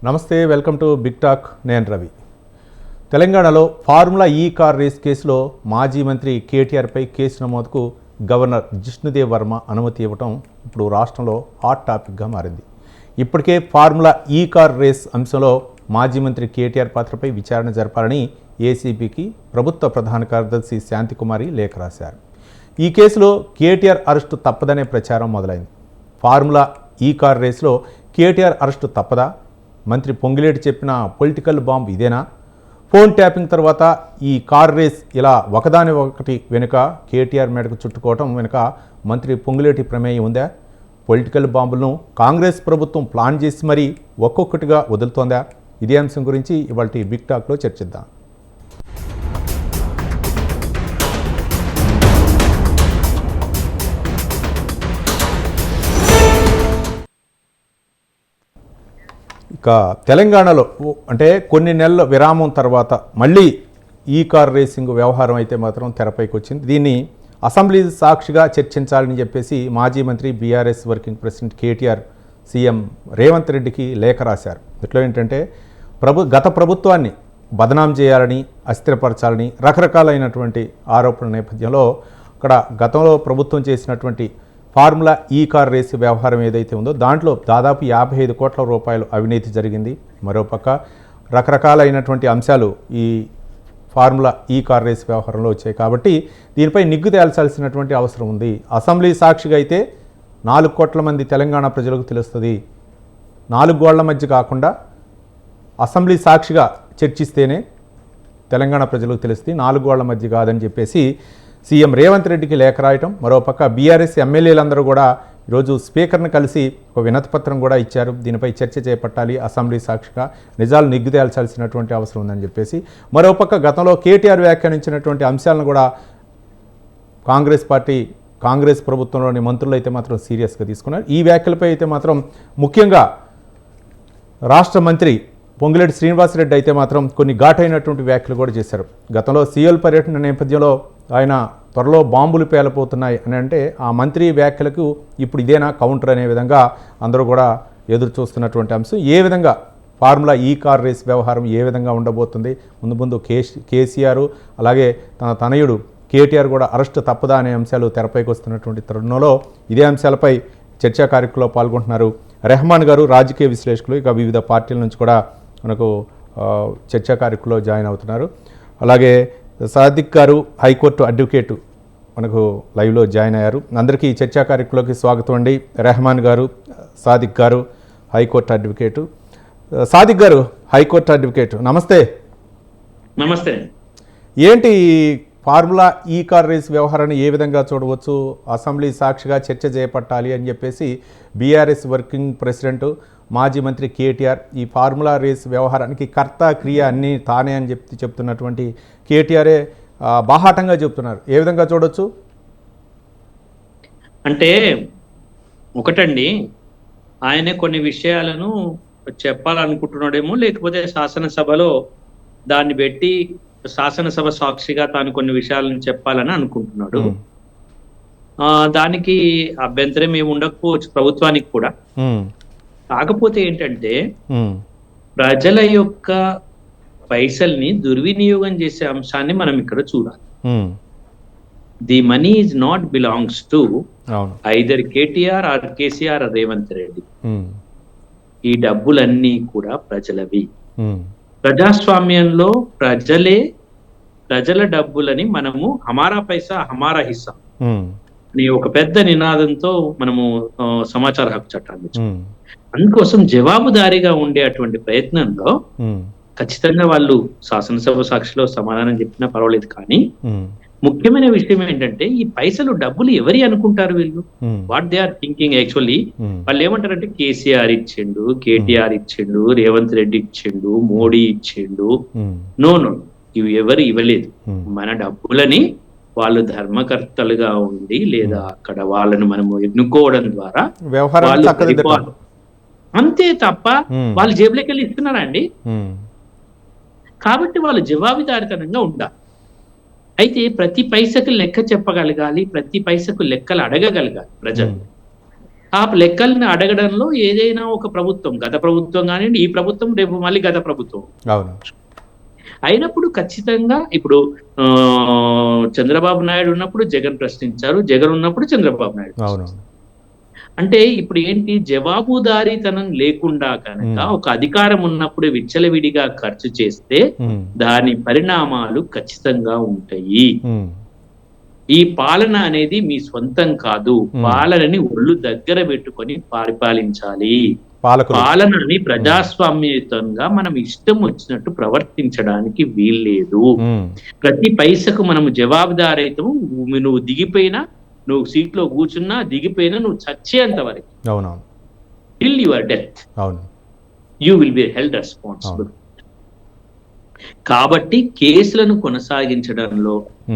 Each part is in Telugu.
నమస్తే, వెల్కమ్ టు బిగ్ టాక్. నేను రవి. తెలంగాణలో ఫార్ములా ఈ కార్ రేస్ కేసులో మాజీ మంత్రి కేటీఆర్పై కేసు నమోదుకు గవర్నర్ జిష్ణుదేవ్ వర్మ అనుమతి ఇవ్వటం ఇప్పుడు రాష్ట్రంలో హాట్ టాపిక్గా మారింది. ఇప్పటికే ఫార్ములా ఈ కార్ రేస్ అంశంలో మాజీ మంత్రి కేటీఆర్ పాత్రపై విచారణ జరపాలని ఏసీబీకి ప్రభుత్వ ప్రధాన కార్యదర్శి శాంతికుమారి లేఖ రాశారు. ఈ కేసులో కేటీఆర్ అరెస్టు తప్పదనే ప్రచారం మొదలైంది. ఫార్ములా ఈ కార్ రేసులో కేటీఆర్ అరెస్టు తప్పదా? మంత్రి పొంగిలేటి చెప్పిన పొలిటికల్ బాంబ్ ఇదేనా? ఫోన్ ట్యాపింగ్ తర్వాత ఈ కార్ రేస్ ఇలా ఒకదాని ఒకటి వెనుక కేటీఆర్ మేడకు చుట్టుకోవటం వెనుక మంత్రి పొంగిలేటి ప్రమేయం ఉందా? పొలిటికల్ బాంబులను కాంగ్రెస్ ప్రభుత్వం ప్లాన్ చేసి మరీ ఒక్కొక్కటిగా వదులుతోందా? ఇదే అంశం గురించి ఇవాళ బిగ్ టాక్లో చర్చిద్దాం. ఇక తెలంగాణలో అంటే కొన్ని నెలల విరామం తర్వాత మళ్ళీ ఈ కార్ రేసింగ్ వ్యవహారం అయితే మాత్రం తెరపైకి వచ్చింది. దీన్ని అసెంబ్లీ సాక్షిగా చర్చించాలని చెప్పేసి మాజీ మంత్రి BRS working president KTR CM Revanth రెడ్డికి లేఖ రాశారు. ఇట్లా ఏంటంటే గత ప్రభుత్వాన్ని బదనాం చేయాలని, అస్థిరపరచాలని రకరకాలైనటువంటి ఆరోపణల నేపథ్యంలో అక్కడ గతంలో ప్రభుత్వం చేసినటువంటి ఫార్ములా ఈ కార్ రేసు వ్యవహారం ఏదైతే ఉందో దాంట్లో దాదాపు 55 కోట్ల రూపాయలు అవినీతి జరిగింది. మరోపక్క రకరకాలైనటువంటి అంశాలు ఈ ఫార్ములా ఈ కార్ రేసు వ్యవహారంలో వచ్చాయి. కాబట్టి దీనిపై నిగ్గు తేల్చాల్సినటువంటి అవసరం ఉంది. అసెంబ్లీ సాక్షిగా అయితే 4 కోట్ల మంది తెలంగాణ ప్రజలకు తెలుస్తుంది. 4 గోళ్ల మధ్య కాకుండా అసెంబ్లీ సాక్షిగా చర్చిస్తేనే తెలంగాణ ప్రజలకు తెలుస్తుంది, 4 గోళ్ల మధ్య కాదని చెప్పేసి సీఎం రేవంత్ రెడ్డికి లేఖ రాయటం. మరోపక్క బీఆర్ఎస్ ఎమ్మెల్యేలందరూ కూడా ఈరోజు స్పీకర్ను కలిసి ఒక వినతిపత్రం కూడా ఇచ్చారు. దీనిపై చర్చ చేపట్టాలి, అసెంబ్లీ సాక్షిగా నిజాలు నిగ్గు తేల్చాల్సినటువంటి అవసరం ఉందని చెప్పేసి. మరోపక్క గతంలో కేటీఆర్ వ్యాఖ్యానించినటువంటి అంశాలను కూడా కాంగ్రెస్ ప్రభుత్వంలోని మంత్రులు అయితే మాత్రం సీరియస్గా తీసుకున్నారు. ఈ వ్యాఖ్యలపై అయితే మాత్రం ముఖ్యంగా రాష్ట్ర మంత్రి పొంగిలేటి శ్రీనివాసరెడ్డి అయితే మాత్రం కొన్ని ఘాటైనటువంటి వ్యాఖ్యలు కూడా చేశారు. గతంలో సీఎల్ పర్యటన నేపథ్యంలో ఆయన త్వరలో బాంబులు పేలపోతున్నాయి అని అంటే ఆ మంత్రి వ్యాఖ్యలకు ఇప్పుడు ఇదేనా కౌంటర్ అనే విధంగా అందరూ కూడా ఎదురు చూస్తున్నటువంటి అంశం. ఏ విధంగా ఫార్ములా ఈ కార్ రేస్ వ్యవహారం ఏ విధంగా ఉండబోతుంది? ముందు కేసీఆర్ అలాగే తన తనయుడు కేటీఆర్ కూడా అరెస్టు తప్పదా అనే అంశాలు తెరపైకి వస్తున్నటువంటి తరుణంలో ఇదే అంశాలపై చర్చా కార్యక్రమంలో పాల్గొంటున్నారు రెహమాన్ గారు, రాజకీయ విశ్లేషకులు. ఇక వివిధ పార్టీల నుంచి కూడా మనకు చర్చా కార్యక్రమంలో జాయిన్ అవుతున్నారు. అలాగే సాదిక్ గారు, హైకోర్టు అడ్వకేటు, మనకు లైవ్లో జాయిన్ అయ్యారు. అందరికీ చర్చా కార్యక్రమంలోకి స్వాగతం అండి. రెహమాన్ గారు, సాదిక్ గారు, హైకోర్టు అడ్వకేటు. సాదిక్ గారు, హైకోర్టు అడ్వకేటు, నమస్తే. నమస్తే. ఏంటి ఫార్ములా ఈ కార్ రేస్ వ్యవహారాన్ని ఏ విధంగా చూడవచ్చు? అసెంబ్లీ సాక్షిగా చర్చ చేపట్టాలి అని చెప్పేసి బీఆర్ఎస్ వర్కింగ్ ప్రెసిడెంట్ మాజీ మంత్రి కేటీఆర్ ఈ ఫార్ములా రేస్ వ్యవహారానికి కర్త క్రియ అన్నీ తానే అని చెప్తున్నటువంటి కేటీఆరే బాహాటంగా చెప్తున్నారు. ఏ విధంగా చూడొచ్చు? అంటే ఒకటండి, ఆయనే కొన్ని విషయాలను చెప్పాలనుకుంటున్నాడేమో, లేకపోతే శాసనసభలో దాన్ని పెట్టి శాసనసభ సాక్షిగా తాను కొన్ని విషయాలను చెప్పాలని అనుకుంటున్నాడు. దానికి అభ్యంతరం ఏమి ఉండకపోవచ్చు ప్రభుత్వానికి కూడా. కాకపోతే ఏంటంటే ప్రజల యొక్క పైసల్ని దుర్వినియోగం చేసే అంశాన్ని మనం ఇక్కడ చూడాలి. The money is not belongs to either KTR or KCR or Revanth Reddy. ఈ డబ్బులన్నీ కూడా ప్రజలవి. ప్రజాస్వామ్యంలో ప్రజల డబ్బులని మనము హమారా పైసా హమారా హిస్సా అని ఒక పెద్ద నినాదంతో మనము సమాచార హక్కు చట్టాన్ని అందుకోసం జవాబుదారీగా ఉండే అటువంటి ప్రయత్నంలో ఖచ్చితంగా వాళ్ళు శాసనసభ సాక్షిలో సమాధానం చెప్పినా పర్వాలేదు. కానీ ముఖ్యమైన విషయం ఏంటంటే ఈ పైసలు డబ్బులు ఎవరి అనుకుంటారు వీళ్ళు? What they are thinking actually. వాళ్ళు ఏమంటారంటే కేసీఆర్ ఇచ్చిండు, కేటీఆర్ ఇచ్చిండు, రేవంత్ రెడ్డి ఇచ్చిండు, మోడీ ఇచ్చిండు. నో, ఇవి ఎవరు ఇవ్వలేదు. మన డబ్బులని వాళ్ళు ధర్మకర్తలుగా ఉండి లేదా అక్కడ వాళ్ళను మనము ఎన్నుకోవడం ద్వారా అంతే తప్ప వాళ్ళు జేబులోకి వెళ్ళి ఇస్తున్నారా అండి? కాబట్టి వాళ్ళు జవాబుదారితనంగా ఉండాలి. అయితే ప్రతి పైసకు లెక్క చెప్పగలగాలి, ప్రతి పైసకు లెక్కలు అడగగలగాలి ప్రజలు. ఆ లెక్కల్ని అడగడంలో ఏదైనా ఒక ప్రభుత్వం, గత ప్రభుత్వం కానివ్వండి, ఈ ప్రభుత్వం, రేపు మళ్ళీ గత ప్రభుత్వం అవును. అయినప్పుడు ఖచ్చితంగా ఇప్పుడు చంద్రబాబు నాయుడు ఉన్నప్పుడు జగన్ ప్రశ్నించారు, జగన్ ఉన్నప్పుడు చంద్రబాబు నాయుడు అవును. ప్రశ్నించారు. అంటే ఇప్పుడు ఏంటి, జవాబుదారీతనం లేకుండా కనుక ఒక అధికారం ఉన్నప్పుడు విచ్చలవిడిగా ఖర్చు చేస్తే దాని పరిణామాలు ఖచ్చితంగా ఉంటాయి. ఈ పాలన అనేది మీ సొంతం కాదు, పాలనని ఒళ్ళు దగ్గర పెట్టుకొని పరిపాలించాలి. పాలనని ప్రజాస్వామ్యయుతంగా మనం ఇష్టం వచ్చినట్టు ప్రవర్తించడానికి వీల్లేదు. ప్రతి పైసకు మనము జవాబుదారైతము. నువ్వు దిగిపోయినా, నువ్వు సీట్లో కూర్చున్నా, దిగిపోయినా, నువ్వు చచ్చేంత వరకు, till your death, you will be held responsible. కాబట్టి కేసులను కొనసాగించడంలో,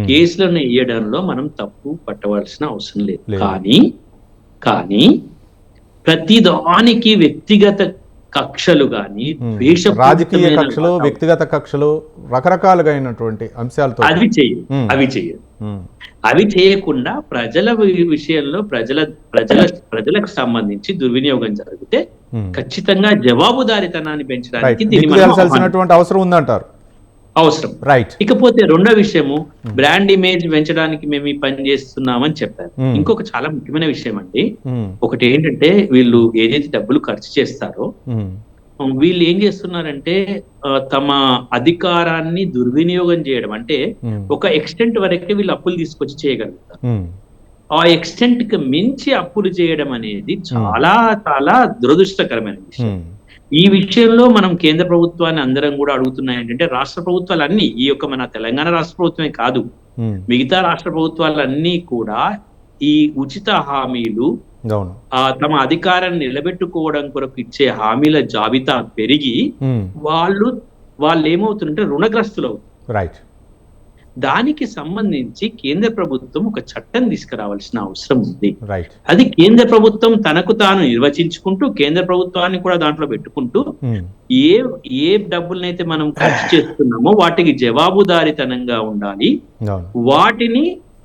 కేసులను వేయడంలో మనం తప్పు పట్టవలసిన అవసరం లేదు. కానీ ప్రతిదానికి వ్యక్తిగత కక్షలు గాని, రాజకీయ కక్షలు, వ్యక్తిగత కక్షలు, రకరకాలుగా అయినటువంటి అంశాలతో అవి చేయకుండా ప్రజల విషయంలో ప్రజలకు సంబంధించి దుర్వినియోగం జరిగితే ఖచ్చితంగా జవాబుదారీతనాన్ని పెంచడానికి అవసరం ఉందంటారు. అవసరం. ఇకపోతే రెండో విషయము, బ్రాండ్ ఇమేజ్ పెంచడానికి మేము ఈ పని చేస్తున్నామని చెప్పారు. ఇంకొక చాలా ముఖ్యమైన విషయం అండి, ఒకటి ఏంటంటే, వీళ్ళు ఏదైతే డబ్బులు ఖర్చు చేస్తారో వీళ్ళు ఏం చేస్తున్నారంటే తమ అధికారాన్ని దుర్వినియోగం చేయడం. అంటే ఒక ఎక్స్టెంట్ వరకే వీళ్ళు అప్పులు తీసుకొచ్చి చేయగలుగుతారు. ఆ ఎక్స్టెంట్ కి మించి అప్పులు చేయడం అనేది చాలా చాలా దురదృష్టకరమైన విషయం. ఈ విషయంలో మనం కేంద్ర ప్రభుత్వాన్ని అందరం కూడా అడుగుతున్నాయి ఏంటంటే, రాష్ట్ర ప్రభుత్వాలన్నీ, ఈ యొక్క మన తెలంగాణ రాష్ట్ర ప్రభుత్వమే కాదు, మిగతా రాష్ట్ర ప్రభుత్వాలన్నీ కూడా ఈ ఉచిత హామీలు, తమ అధికారాన్ని నిలబెట్టుకోవడం కొరకు ఇచ్చే హామీల జాబితా పెరిగి వాళ్ళు ఏమవుతుందంటే రుణగ్రస్తులు అవుతారు. దానికి సంబంధించి కేంద్ర ప్రభుత్వం ఒక చట్టం తీసుకురావాల్సిన అవసరం ఉంది. అది కేంద్ర ప్రభుత్వం తనకు తాను నిర్వచించుకుంటూ, కేంద్ర ప్రభుత్వాన్ని కూడా దాంట్లో పెట్టుకుంటూ, ఏ డబ్బులనైతే మనం ఖర్చు చేస్తున్నామో వాటికి జవాబుదారీతనంగా ఉండాలి.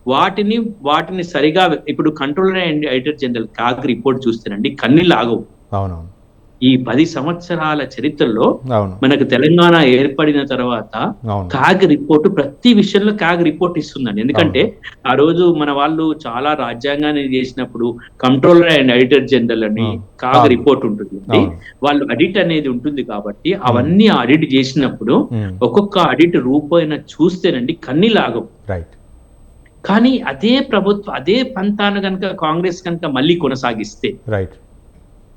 వాటిని సరిగా, ఇప్పుడు controller and auditor general CAG report చూస్తేనండి కన్నీళ్ళు ఆగవు. ఈ 10 సంవత్సరాల చరిత్రలో మనకు తెలంగాణ ఏర్పడిన తర్వాత కాగ్ రిపోర్ట్, ప్రతి విషయంలో కాగ్ రిపోర్ట్ ఇస్తుందండి. ఎందుకంటే ఆ రోజు మన వాళ్ళు చాలా రాజ్యాంగాన్ని చేసినప్పుడు కంట్రోలర్ అండ్ ఆడిటర్ జనరల్ అని కాగ్ రిపోర్ట్ ఉంటుంది. వాళ్ళు ఆడిట్ అనేది ఉంటుంది కాబట్టి అవన్నీ ఆడిట్ చేసినప్పుడు ఒక్కొక్క ఆడిట్ రూపాయన చూస్తేనండి కన్నీలాగవు. కానీ అదే ప్రభుత్వం, అదే పంతాను కనుక కాంగ్రెస్ కనుక మళ్ళీ కొనసాగిస్తే,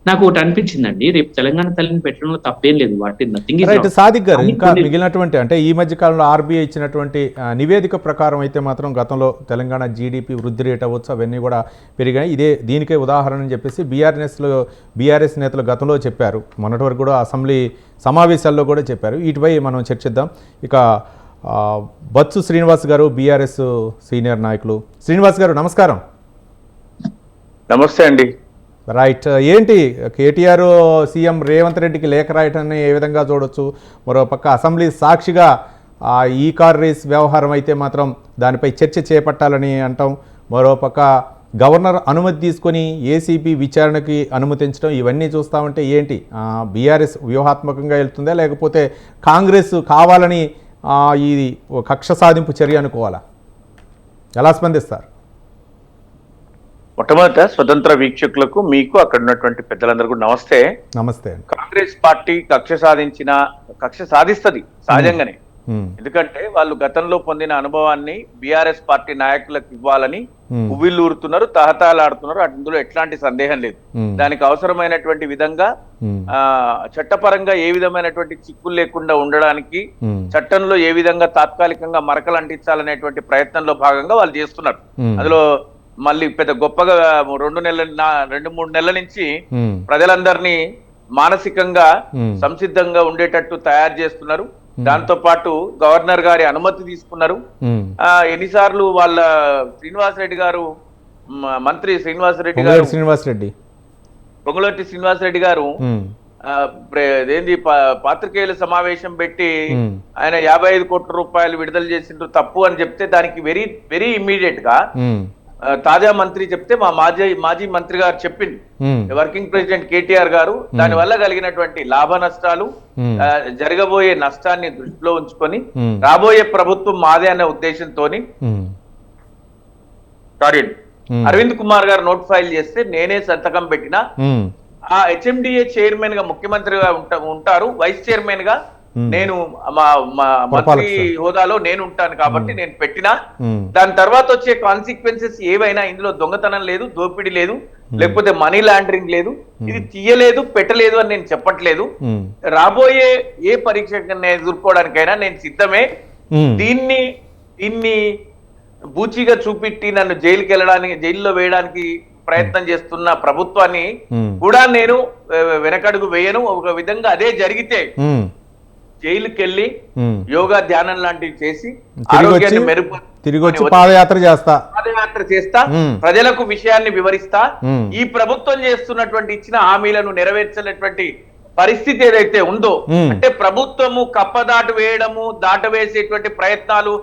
నాకు ఒకటి అనిపించిందండి, రేపు తెలంగాణ తల్లిని పెట్టడంలో తప్పేం లేదు. వాటి నథింగ్ ఇస్ సాదిక్ గారు. ఇంకా మిగిలినటువంటి, అంటే ఈ మధ్య కాలంలో ఆర్బీఐ ఇచ్చినటువంటి నివేదిక ప్రకారం అయితే మాత్రం గతంలో తెలంగాణ జీడిపి వృద్ధి రేట్ అవ్వచ్చు, అవన్నీ కూడా పెరిగాయి. దీనికే ఉదాహరణ అని చెప్పేసి బీఆర్ఎస్ నేతలు గతంలో చెప్పారు. మొన్నటి వరకు కూడా అసెంబ్లీ సమావేశాల్లో కూడా చెప్పారు. వీటిపై మనం చర్చిద్దాం. ఇక బత్సు శ్రీనివాస్ గారు, బీఆర్ఎస్ సీనియర్ నాయకులు. శ్రీనివాస్ గారు నమస్కారం. నమస్తే అండి. ఏంటి కేటీఆర్ సీఎం రేవంత్ రెడ్డికి లేఖ రాయటాన్ని ఏ విధంగా చూడొచ్చు? మరోపక్క అసెంబ్లీ సాక్షిగా ఈ కార్ రేస్ వ్యవహారం అయితే మాత్రం దానిపై చర్చ చేపట్టాలని అంటాం. మరోపక్క గవర్నర్ అనుమతి తీసుకొని ఏసీబీ విచారణకి అనుమతించడం, ఇవన్నీ చూస్తామంటే ఏంటి, బీఆర్ఎస్ వ్యూహాత్మకంగా వెళ్తుందా, లేకపోతే కాంగ్రెస్ కావాలని ఇది కక్ష సాధింపు చర్య అనుకోవాలా? ఎలా స్పందిస్తారు? మొట్టమొదట స్వతంత్ర వీక్షకులకు, మీకు, అక్కడ ఉన్నటువంటి పెద్దలందరూ కూడా నమస్తే. నమస్తే. కాంగ్రెస్ పార్టీ కక్ష సాధిస్తుంది సహజంగానే. ఎందుకంటే వాళ్ళు గతంలో పొందిన అనుభవాన్ని బీఆర్ఎస్ పార్టీ నాయకులకు ఇవ్వాలని ఉవ్విల్లూరుతున్నారు, తహతహలాడుతున్నారు. అందులో ఎట్లాంటి సందేహం లేదు. దానికి అవసరమైనటువంటి విధంగా చట్టపరంగా ఏ విధమైనటువంటి చిక్కులు లేకుండా ఉండడానికి చట్టంలో ఏ విధంగా తాత్కాలికంగా మరకలు అంటించాలనేటువంటి ప్రయత్నంలో భాగంగా వాళ్ళు చేస్తున్నారు. అందులో మళ్ళీ పెద్ద గొప్పగా 2-3 నెలల నుంచి ప్రజలందరినీ మానసికంగా సంసిద్ధంగా ఉండేటట్టు తయారు చేస్తున్నారు. దాంతో పాటు గవర్నర్ గారి అనుమతి తీసుకున్నారు. ఎన్నిసార్లు వాళ్ళ శ్రీనివాసరెడ్డి గారు, మంత్రి పొంగులేటి శ్రీనివాసరెడ్డి గారు ఏంది పాత్రికేయుల సమావేశం పెట్టి ఆయన 55 కోట్ల రూపాయలు విడుదల చేసిండ్రు తప్పు అని చెప్తే, దానికి వెరీ వెరీ ఇమ్మీడియట్ గా తాజా మంత్రి చెప్తే మా మాజీ మంత్రి గారు చెప్పింది, వర్కింగ్ ప్రెసిడెంట్ కేటీఆర్ గారు, దాని వల్ల కలిగినటువంటి లాభ నష్టాలు, జరగబోయే నష్టాన్ని దృష్టిలో ఉంచుకొని రాబోయే ప్రభుత్వం మాదే అనే ఉద్దేశంతో అరవింద్ కుమార్ గారు నోట్ ఫైల్ చేస్తే నేనే సంతకం పెట్టిన. ఆ హెచ్ఎండిఏ చైర్మన్ గా ముఖ్యమంత్రిగా ఉంటారు, వైస్ చైర్మన్ గా నేను మా మంత్రి హోదాలో నేను ఉంటాను కాబట్టి నేను పెట్టినా. దాని తర్వాత వచ్చే కాన్సిక్వెన్సెస్ ఏవైనా, ఇందులో దొంగతనం లేదు, దోపిడీ లేదు, లేకపోతే మనీ లాండరింగ్ లేదు, ఇది తీయలేదు పెట్టలేదు అని నేను చెప్పట్లేదు. రాబోయే ఏ పరీక్ష ఎదుర్కోవడానికైనా నేను సిద్ధమే. దీన్ని బూచిగా చూపెట్టి నన్ను జైల్లో వేయడానికి ప్రయత్నం చేస్తున్న ప్రభుత్వాన్ని కూడా నేను వెనకడుగు వేయను. ఒక విధంగా అదే జరిగితే జైలుకి వెళ్ళి యోగా ధ్యానం లాంటివి చేసి ఆరోగ్యాన్ని తిరిగి వచ్చి పాదయాత్ర చేస్తా, ప్రజలకు విషయాన్ని వివరిస్తా. ఈ ప్రభుత్వం చేస్తున్నటువంటి ఇచ్చిన హామీలను నెరవేర్చినటువంటి పరిస్థితి ఏదైతే ఉందో, అంటే ప్రభుత్వము కప్పదాటు వేయడము, దాటవేసేటువంటి ప్రయత్నాలు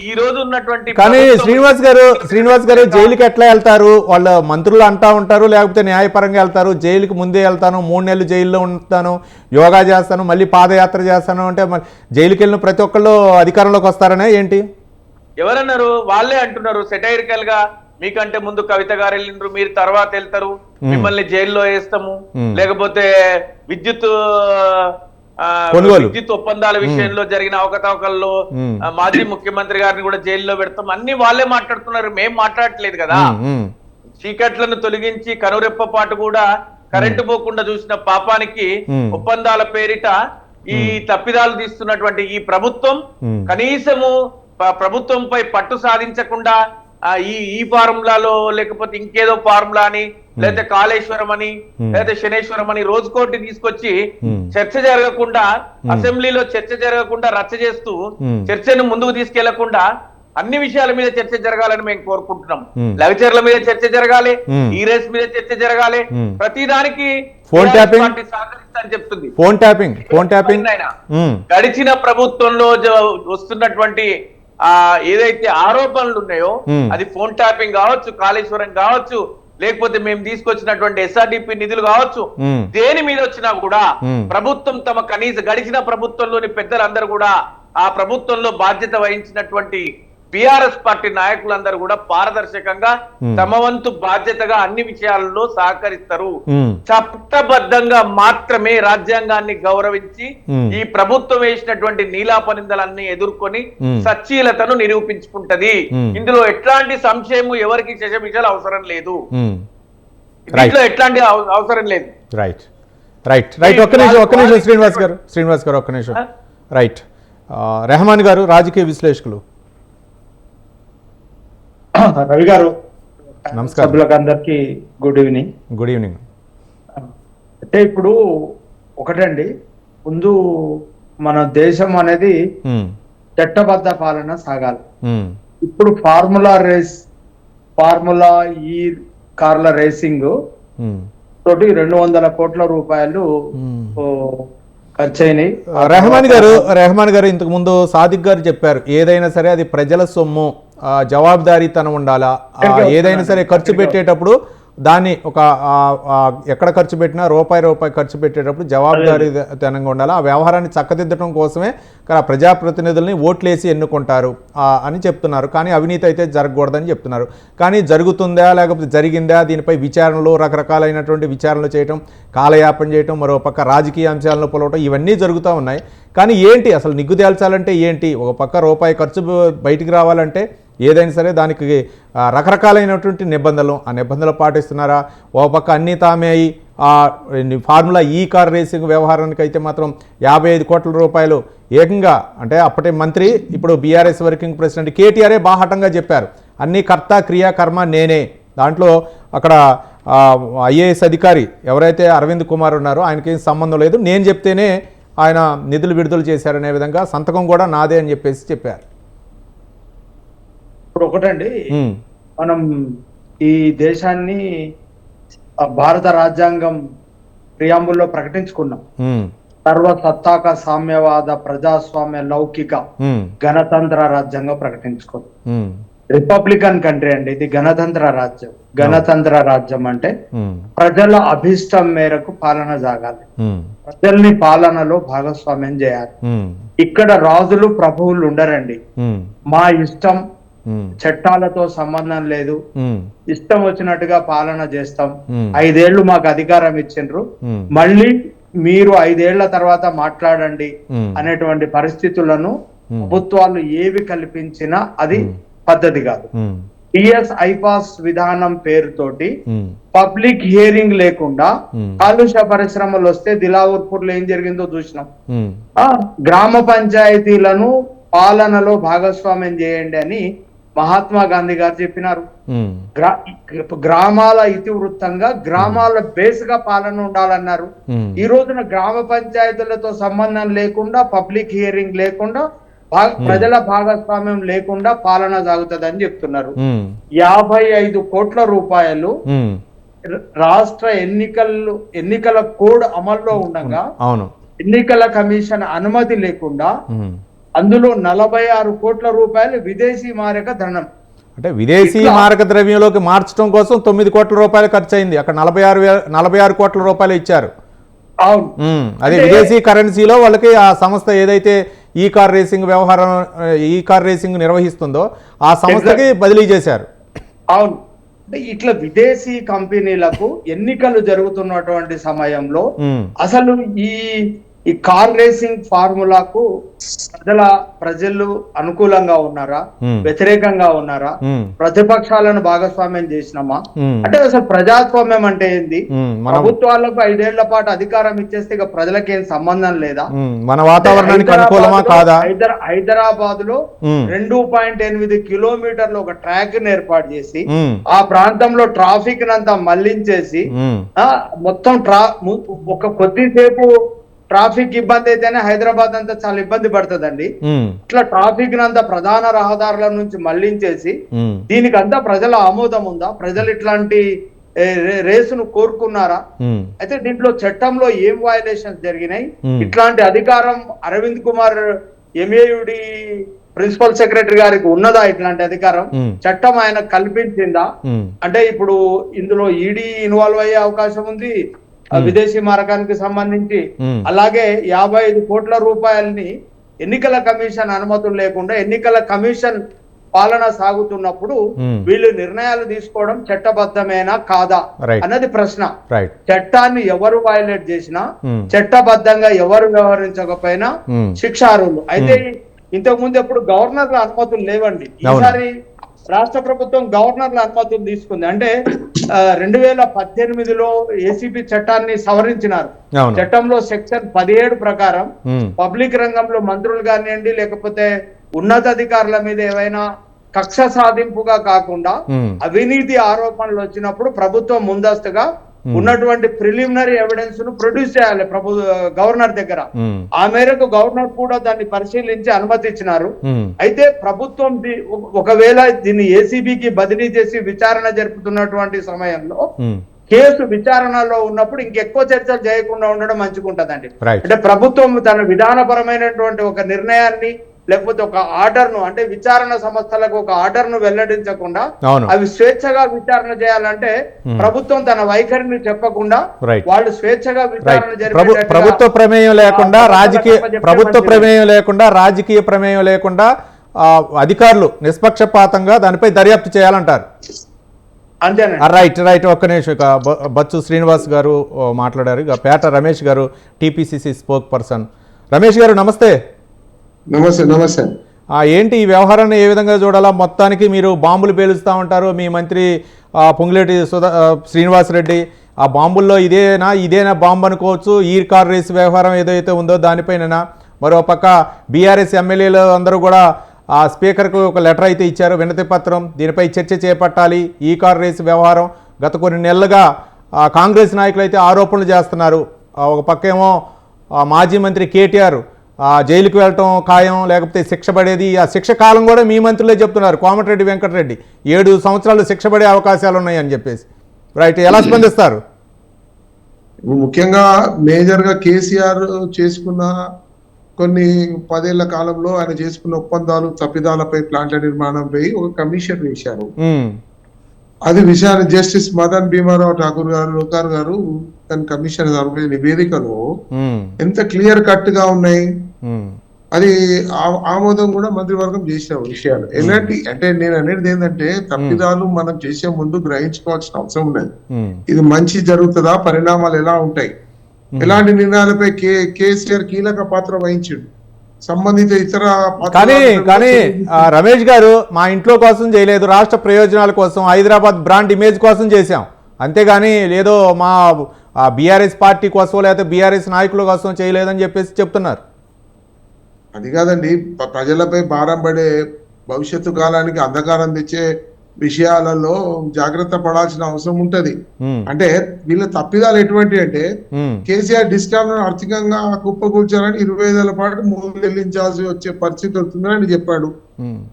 ఈ రోజు ఉన్నటువంటి. కానీ శ్రీనివాస్ గారు జైలుకి ఎట్లా వెళ్తారు? వాళ్ళ మంత్రులు అంటా ఉంటారు, లేకపోతే న్యాయపరంగా వెళ్తారు. జైలుకి ముందే వెళ్తాను, 3 నెలలు జైల్లో ఉంటాను, యోగా చేస్తాను, మళ్ళీ పాదయాత్ర చేస్తాను అంటే జైలుకి వెళ్ళిన ప్రతి ఒక్కళ్ళు అధికారంలోకి వస్తారనే ఏంటి? ఎవరన్నారు? వాళ్ళే అంటున్నారు సెటైరికల్ గా, మీకంటే ముందు కవిత గారు వెళ్ళిండ్రు, మీరు తర్వాత వెళ్తారు, మిమ్మల్ని జైల్లో వేస్తాము, లేకపోతే విద్యుత్ ఒప్పందాల విషయంలో జరిగిన అవకతవకల్లో మాజీ ముఖ్యమంత్రి గారిని కూడా జైల్లో పెడతాం, అన్ని వాళ్ళే మాట్లాడుతున్నారు, మేం మాట్లాడట్లేదు కదా. చీకట్లను తొలగించి కనురెప్ప పాటు కూడా కరెంటు పోకుండా చూసిన పాపానికి ఒప్పందాల పేరిట ఈ తప్పిదాలు తీస్తున్నటువంటి ఈ ప్రభుత్వం కనీసము ప్రభుత్వంపై పట్టు సాధించకుండా ఈ ఫార్ములాలో, లేకపోతే ఇంకేదో ఫార్ములా అని, లేకపోతే కాళేశ్వరం అని, లేకపోతే శనేశ్వరం అని రోజుకోటి తీసుకొచ్చి చర్చ జరగకుండా, అసెంబ్లీలో చర్చ జరగకుండా రచ్చ చేస్తూ చర్చను ముందుకు తీసుకెళ్లకుండా అన్ని విషయాల మీద చర్చ జరగాలని మేము కోరుకుంటున్నాం. లెక్చర్ల మీద చర్చ జరగాలి, ఈ రేస్ మీద చర్చ జరగాలి, ప్రతిదానికి సహకరిస్తానని చెప్తుంది. ఫోన్ ట్యాపింగ్ గడిచిన ప్రభుత్వంలో వస్తున్నటువంటి ఏదైతే ఆరోపణలు ఉన్నాయో, అది ఫోన్ ట్యాపింగ్ కావచ్చు, కాళేశ్వరం కావచ్చు, లేకపోతే మేము తీసుకొచ్చినటువంటి ఎస్ఆర్డిపి నిధులు కావచ్చు, దేని మీద వచ్చినా కూడా ప్రభుత్వం గడిచిన ప్రభుత్వంలోని పెద్దలందరూ కూడా ఆ ప్రభుత్వంలో బాధ్యత వహించినటువంటి బిఆర్ఎస్ పార్టీ నాయకులందరూ కూడా పారదర్శకంగా తమ వంతు బాధ్యతగా అన్ని విషయాలలో సహకరిస్తారు. చట్టబద్ధంగా మాత్రమే రాజ్యాంగాన్ని గౌరవించి ఈ ప్రభుత్వం వేసినటువంటి నీలాపనిందలన్నీ ఎదుర్కొని సచ్చీలతను నిరూపించుకుంటది. ఇందులో ఎట్లాంటి సంశయము ఎవరికి శశమిషాలు అవసరం లేదు, దీంట్లో ఎట్లాంటి అవసరం లేదు. ఒక్క నిమిషం శ్రీనివాస్ గారు ఒక్క నిమిషం. రెహమాన్ గారు, రాజకీయ విశ్లేషకులు. రవి గారు, నమస్కారం. సభ్యులకు అందరికి గుడ్ ఈవినింగ్. అంటే ఇప్పుడు ఒకటండి, ముందు మన దేశం అనేది చట్టబద్ధ పాలన సాగాలి. ఇప్పుడు ఫార్ములా ఈ కార్ల రేసింగ్ తోటి 200 కోట్ల రూపాయలు ఖర్చయినాయి. రెహమాన్ గారు ఇంతకు ముందు సాదిక్ గారు చెప్పారు, ఏదైనా సరే అది ప్రజల సొమ్ము, జవాబుదారీతనం ఉండాలా. ఏదైనా సరే ఖర్చు పెట్టేటప్పుడు దాన్ని ఎక్కడ ఖర్చు పెట్టినా రూపాయి ఖర్చు పెట్టేటప్పుడు జవాబుదారీతనంగా ఉండాలి. ఆ వ్యవహారాన్ని చక్కదిద్దడం కోసమే ప్రజాప్రతినిధుల్ని ఓట్లేసి ఎన్నుకుంటారు అని చెప్తున్నారు. కానీ అవినీతి అయితే జరగకూడదని చెప్తున్నారు. కానీ జరుగుతుందా లేకపోతే జరిగిందా, దీనిపై విచారణలు, రకరకాలైనటువంటి విచారణలు చేయటం, కాలయాపన చేయటం, మరో పక్క రాజకీయ అంశాలను పొలవటం, ఇవన్నీ జరుగుతూ ఉన్నాయి. కానీ ఏంటి అసలు నిగ్గు తేల్చాలంటే ఏంటి? ఒక పక్క రూపాయి ఖర్చు బయటికి రావాలంటే ఏదైనా సరే దానికి రకరకాలైనటువంటి నిబంధనలు, ఆ నిబంధనలు పాటిస్తున్నారా? ఓ పక్క అన్నీ తామే ఫార్ములా ఈ కార్ రేసింగ్ వ్యవహారానికి అయితే మాత్రం 55 కోట్ల రూపాయలు ఏకంగా, అంటే అప్పటి మంత్రి ఇప్పుడు బీఆర్ఎస్ వర్కింగ్ ప్రెసిడెంట్ కేటీఆరే బాహాటంగా చెప్పారు, అన్ని కర్త క్రియా కర్మ నేనే. దాంట్లో అక్కడ ఐఏఎస్ అధికారి ఎవరైతే అరవింద్ కుమార్ ఉన్నారో ఆయనకి సంబంధం లేదు, నేను చెప్తేనే ఆయన నిధులు విడుదల చేశారనే విధంగా సంతకం కూడా నాదే అని చెప్పారు. ఇప్పుడు ఒకటండి, మనం ఈ దేశాన్ని భారత రాజ్యాంగం ప్రియాంబుల్లో ప్రకటించుకున్నాం. సర్వసత్తాక సామ్యవాద ప్రజాస్వామ్య లౌకిక గణతంత్ర రాజ్యాంగం ప్రకటించుకున్నాం. రిపబ్లికన్ కంట్రీ అండి, ఇది గణతంత్ర రాజ్యం. గణతంత్ర రాజ్యం అంటే ప్రజల అభిష్టం మేరకు పాలన సాగాలి, ప్రజల్ని పాలనలో భాగస్వామ్యం చేయాలి. ఇక్కడ రాజులు ప్రభువులు ఉండరండి. మా ఇష్టం, చట్టాలతో సంబంధం లేదు, ఇష్టం వచ్చినట్టుగా పాలన చేస్తాం. 5 ఏళ్లు మాకు అధికారం ఇచ్చిండ్రు, మళ్ళీ మీరు 5 ఏళ్ల తర్వాత మాట్లాడండి అనేటువంటి పరిస్థితులను ప్రభుత్వాలు ఏవి కల్పించినా అది పద్ధతి కాదు. ఐపాస్ విధానం పేరుతోటి పబ్లిక్ హియరింగ్ లేకుండా కాలుష్య పరిశ్రమలు వస్తే దిలావర్పూర్ లో ఏం జరిగిందో చూసినాం. గ్రామ పంచాయతీలను పాలనలో భాగస్వామ్యం చేయండి అని మహాత్మా గాంధీ గారు చెప్పినారు. గ్రామాల ఇతివృత్తంగా గ్రామాల బేస్ గా పాలన ఉండాలన్నారు. ఈ రోజున గ్రామ పంచాయతీలతో సంబంధం లేకుండా, పబ్లిక్ హియరింగ్ లేకుండా, ప్రజల భాగస్వామ్యం లేకుండా పాలన సాగుతుందని చెప్తున్నారు. 55 కోట్ల రూపాయలు రాష్ట్ర ఎన్నికల కోడ్ అమల్లో ఉండగా ఎన్నికల కమిషన్ అనుమతి లేకుండా అందులో 46 కోట్ల రూపాయలు విదేశీ మారక ధనం, అంటే విదేశీ మారక ద్రవ్యంలోకి మార్చడం కోసం 9 కోట్ల రూపాయలు ఖర్చు అయింది. అక్కడ 46 కోట్ల రూపాయలు ఇచ్చారు. అదే విదేశీ కరెన్సీలో వాళ్ళకి ఆ సంస్థ ఏదైతే ఈ కార్ రేసింగ్ నిర్వహిస్తుందో ఆ సంస్థకి బదిలీ చేశారు. అవును, అంటే ఇట్లా విదేశీ కంపెనీలకు ఎన్నికలు జరుగుతున్నటువంటి సమయంలో అసలు ఈ కార్ రేసింగ్ ఫార్ములాకు ప్రజలు అనుకూలంగా ఉన్నారా, వ్యతిరేకంగా ఉన్నారా, ప్రతిపక్షాలను భాగస్వామ్యం చేసినామా? అంటే అసలు ప్రజాస్వామ్యం అంటే ఏంది? ప్రభుత్వాలకు 5 ఏళ్ల పాటు అధికారం ఇచ్చేస్తే ఇక ప్రజలకేం సంబంధం లేదా? మన వాతావరణానికి అనుకూలమా కాదా? హైదరాబాద్ లో 2.8 కిలోమీటర్లు ఒక ట్రాక్ ని ఏర్పాటు చేసి ఆ ప్రాంతంలో ట్రాఫిక్ నంతా మళ్లించేసి మొత్తం ఒక కొద్దిసేపు ట్రాఫిక్ ఇబ్బంది అయితేనే హైదరాబాద్ అంతా చాలా ఇబ్బంది పడుతుందండి. ఇట్లా ట్రాఫిక్ నంతా ప్రధాన రహదారుల నుంచి మళ్లించేసి దీనికి అంతా ప్రజల ఆమోదం ఉందా? ప్రజలు ఇట్లాంటి రేసును కోరుకున్నారా? అయితే దీంట్లో చట్టంలో ఏం వయలేషన్స్ జరిగినాయి? ఇట్లాంటి అధికారం Arvind Kumar MAUD principal secretary గారికి ఉన్నదా? ఇట్లాంటి అధికారం చట్టం ఆయన కల్పించిందా? అంటే ఇప్పుడు ఇందులో ఈడీ ఇన్వాల్వ్ అయ్యే అవకాశం ఉంది విదేశీ మారకానికి సంబంధించి. అలాగే 55 కోట్ల రూపాయలని ఎన్నికల కమిషన్ అనుమతులు లేకుండా ఎన్నికల కమిషన్ పాలన సాగుతున్నప్పుడు వీళ్ళు నిర్ణయాలు తీసుకోవడం చట్టబద్ధమేనా కాదా అన్నది ప్రశ్న. చట్టాన్ని ఎవరు వయలేట్ చేసినా, చట్టబద్ధంగా ఎవరు వ్యవహరించకపోయినా శిక్షార్హులు. అయితే ఇంతకు ముందు ఎప్పుడు గవర్నర్ల అనుమతులు లేవండి. ఈసారి రాష్ట్ర ప్రభుత్వం గవర్నర్ల అనుమతులు తీసుకుంది. అంటే 2018లో ఏసీబీ చట్టాన్ని సవరించినారు. చట్టంలో సెక్షన్ 17 ప్రకారం పబ్లిక్ రంగంలో మంత్రులు కానివ్వండి, లేకపోతే ఉన్నతాధికారుల మీద ఏవైనా కక్ష సాధింపుగా కాకుండా అవినీతి ఆరోపణలు వచ్చినప్పుడు ప్రభుత్వం ముందస్తుగా ఉన్నటువంటి ప్రిలిమినరీ ఎవిడెన్స్ ను ప్రొడ్యూస్ చేయాలి గవర్నర్ దగ్గర. ఆ మేరకు గవర్నర్ కూడా దాన్ని పరిశీలించి అనుమతి ఇచ్చినారు. అయితే ప్రభుత్వం ఒకవేళ దీన్ని ఏసీబీకి బదిలీ చేసి విచారణ జరుపుతున్నటువంటి సమయంలో కేసు విచారణలో ఉన్నప్పుడు ఇంకెక్కువ చర్చలు చేయకుండా ఉండడం మంచిగుంటదండి. అంటే ప్రభుత్వం తన విధానపరమైనటువంటి ఒక నిర్ణయాన్ని లేకపోతే ఒక ఆర్డర్ ను, అంటే విచారణ సంస్థలకు ఒక ఆర్డర్ ను వెల్లడించకుండా అవి స్వేచ్ఛగా విచారణ చేయాలంటే ప్రభుత్వం తన వైఖరిని చెప్పకుండా వాళ్ళు స్వేచ్ఛగా విచారణ జరిపే ప్రభుత్వ ప్రమేయం లేకుండా రాజకీయ ప్రమేయం లేకుండా అధికారులు నిష్పక్షపాతంగా దానిపై దర్యాప్తు చేయాలంటారు. రైట్ ఒక్క నిమిషం. బచ్చు శ్రీనివాస్ గారు మాట్లాడారు. ఇక పేట రమేష్ గారు టీపీసీసీ స్పోక్ పర్సన్. రమేష్ గారు నమస్తే. నమస్తే. ఏంటి ఈ వ్యవహారాన్ని ఏ విధంగా చూడాలా? మొత్తానికి మీరు బాంబులు పేలుస్తూ ఉంటారు. మీ మంత్రి పొంగులేటి శ్రీనివాసరెడ్డి ఆ బాంబుల్లో ఇదేనా బాంబు అనుకోవచ్చు? ఈ కార్ రేసు వ్యవహారం ఏదైతే ఉందో దానిపైన మరోపక్క బీఆర్ఎస్ ఎమ్మెల్యేలు అందరూ కూడా ఆ స్పీకర్కు ఒక లెటర్ అయితే ఇచ్చారు, వినతి పత్రం. దీనిపై చర్చ చేపట్టాలి. ఈ కార్ రేసు వ్యవహారం గత కొన్ని నెలలుగా కాంగ్రెస్ నాయకులు అయితే ఆరోపణలు చేస్తున్నారు. ఒక పక్కేమో మాజీ మంత్రి కేటీఆర్ జైలుకు వెళ్ళటం ఖాయం, లేకపోతే శిక్ష పడేది. ఆ శిక్ష కాలం కూడా మీ మంత్రులే చెప్తున్నారు. కోమటిరెడ్డి వెంకటరెడ్డి 7 సంవత్సరాలు శిక్ష పడే అవకాశాలు ఉన్నాయని చెప్పేసి. రైట్, ఎలా స్పందిస్తారు? ముఖ్యంగా మేజర్ గా కేసీఆర్ చేసుకున్న కొన్ని 10 ఏళ్ల కాలంలో ఆయన చేసుకున్న ఒప్పందాలు తప్పిదాలపై ప్లాంట్ల నిర్మాణంపై ఒక కమిషన్ వేశారు. అది విషయాన్ని జస్టిస్ మదన్ భీమారావు ఠాకూర్ గారు, లోకార్ గారు తన కమిషన్ నివేదికలో ఎంత క్లియర్ కట్ గా ఉన్నాయి. అది ఆమోదం కూడా మంత్రివర్గం చేసిన విషయాలు. ఎలాంటి అంటే నేను అనేది ఏంటంటే తప్పిదాలు మనం చేసే ముందు గ్రహించుకోవాల్సిన అవసరం ఉన్నది. ఇది మంచి జరుగుతుందా, పరిణామాలు ఎలా ఉంటాయి, ఎలాంటి నిర్ణయాలపై కేసీఆర్ కీలక పాత్ర వహించిండు. సంబంధిత ఇతర కానీ రమేష్ గారు మా ఇంట్లో కోసం చేయలేదు, రాష్ట్ర ప్రయోజనాల కోసం, హైదరాబాద్ బ్రాండ్ ఇమేజ్ కోసం చేశాం, అంతేగాని లేదో మా బీఆర్ఎస్ పార్టీ కోసం లేకపోతే బీఆర్ఎస్ నాయకుల కోసం చేయలేదని చెప్పేసి చెప్తున్నారు. అది కాదండి, ప్రజలపై భారం పడే భవిష్యత్తు కాలానికి అంధకారం తెచ్చే విషయాలలో జాగ్రత్త పడాల్సిన అవసరం ఉంటది. అంటే వీళ్ళ తప్పిదాలు ఎటువంటి అంటే కేసీఆర్ డిస్కామ్ ఆర్థికంగా కుప్పకూల్చాలని 25 ఏళ్ల పాటు మూడు చెల్లించాల్సి వచ్చే పరిస్థితి వస్తుందని చెప్పాడు.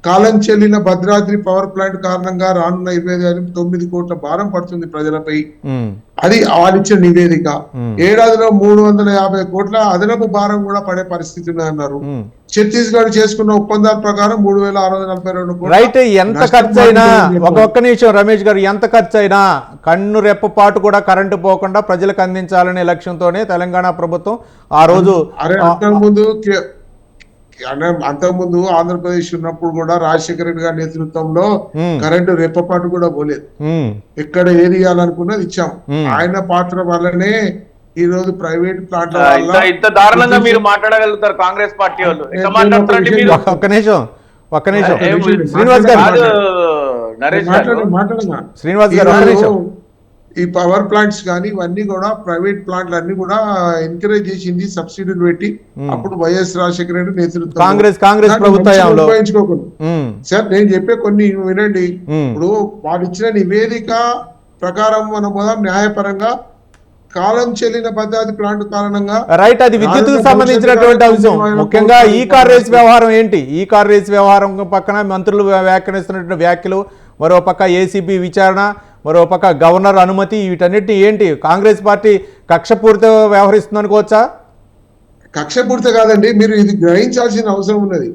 కాలం చెల్లిన భద్రాద్రి పవర్ ప్లాంట్ కారణంగా రానున్న 25-9 కోట్ల భారం పడుతుంది ప్రజలపై. అది వాళ్ళిచ్చిన నివేదిక. ఏడాదిలో 350 కోట్ల అదనపు భారం కూడా పడే పరిస్థితి అన్నారు. ఛత్తీస్గఢ్ చేసుకున్న ఒప్పందాల ప్రకారం 3642 కోట్ల. రైట్, ఎంత ఖర్చు అయినా ఒక్క నిమిషం రమేష్ గారు, ఎంత ఖర్చు అయినా కన్ను రెప్పపాటు కూడా కరెంటు పోకుండా ప్రజలకు అందించాలనే లక్ష్యంతోనే తెలంగాణ ప్రభుత్వం ఆ రోజు అంతకుముందు ఆంధ్రప్రదేశ్ ఉన్నప్పుడు కూడా రాజశేఖర రెడ్డి గారి నేతృత్వంలో కరెంటు రెప్పపాటు కూడా పోలేదు. ఎక్కడ ఏది ఇవ్వాలనుకున్నది ఇచ్చాం. ఆయన పాత్ర వల్లనే ఈ రోజు ప్రైవేట్ ప్లాంట్ ఇంత దారుణంగా మీరు మాట్లాడగలుగుతారు కాంగ్రెస్ పార్టీ వాళ్ళు. ఒక్క నిమిషం శ్రీనివాస్ గారు, శ్రీనివాస్ గారు ఒక్క నిమిషం. ఈ పవర్ ప్లాంట్స్ కానీ ఇవన్నీ కూడా ప్రైవేట్ ప్లాంట్లు అన్ని కూడా ఎంకరేజ్ చేసింది, సబ్సిడీలు పెట్టి. అప్పుడు వైఎస్ రాజశేఖర రెడ్డి నేతృత్వం కాంగ్రెస్ ప్రభుత్వం ఉపయోగించుకోకుండా. సార్ నేను చెప్పే కొన్ని వినండి. ఇప్పుడు వాళ్ళు ఇచ్చిన నివేదిక ప్రకారం మనం పోదాం. న్యాయపరంగా కాలం చెల్లిన భద్రాద్రి ప్లాంట్ కారణంగా రైట్, అది విద్యుత్తుకు సంబంధించినటువంటి అంశం. ముఖ్యంగా ఈ కార్ రేస్ వ్యవహారం ఏంటి? ఈ కార్ రేస్ వ్యవహారం పక్కన మంత్రులు వ్యాఖ్యానిస్తున్నటువంటి వ్యాఖ్యలు, మరో పక్క ఏసీబీ విచారణ, మరో పక్క గవర్నర్ అనుమతి, వీటన్నిటిని ఏంటి కాంగ్రెస్ పార్టీ కక్షపూరిత వ్యవహరిస్తుంది అనుకోవచ్చా? కక్షపూరిత కాదండి, మీరు ఇది గ్రహించాల్సిన అవసరం ఉన్నది.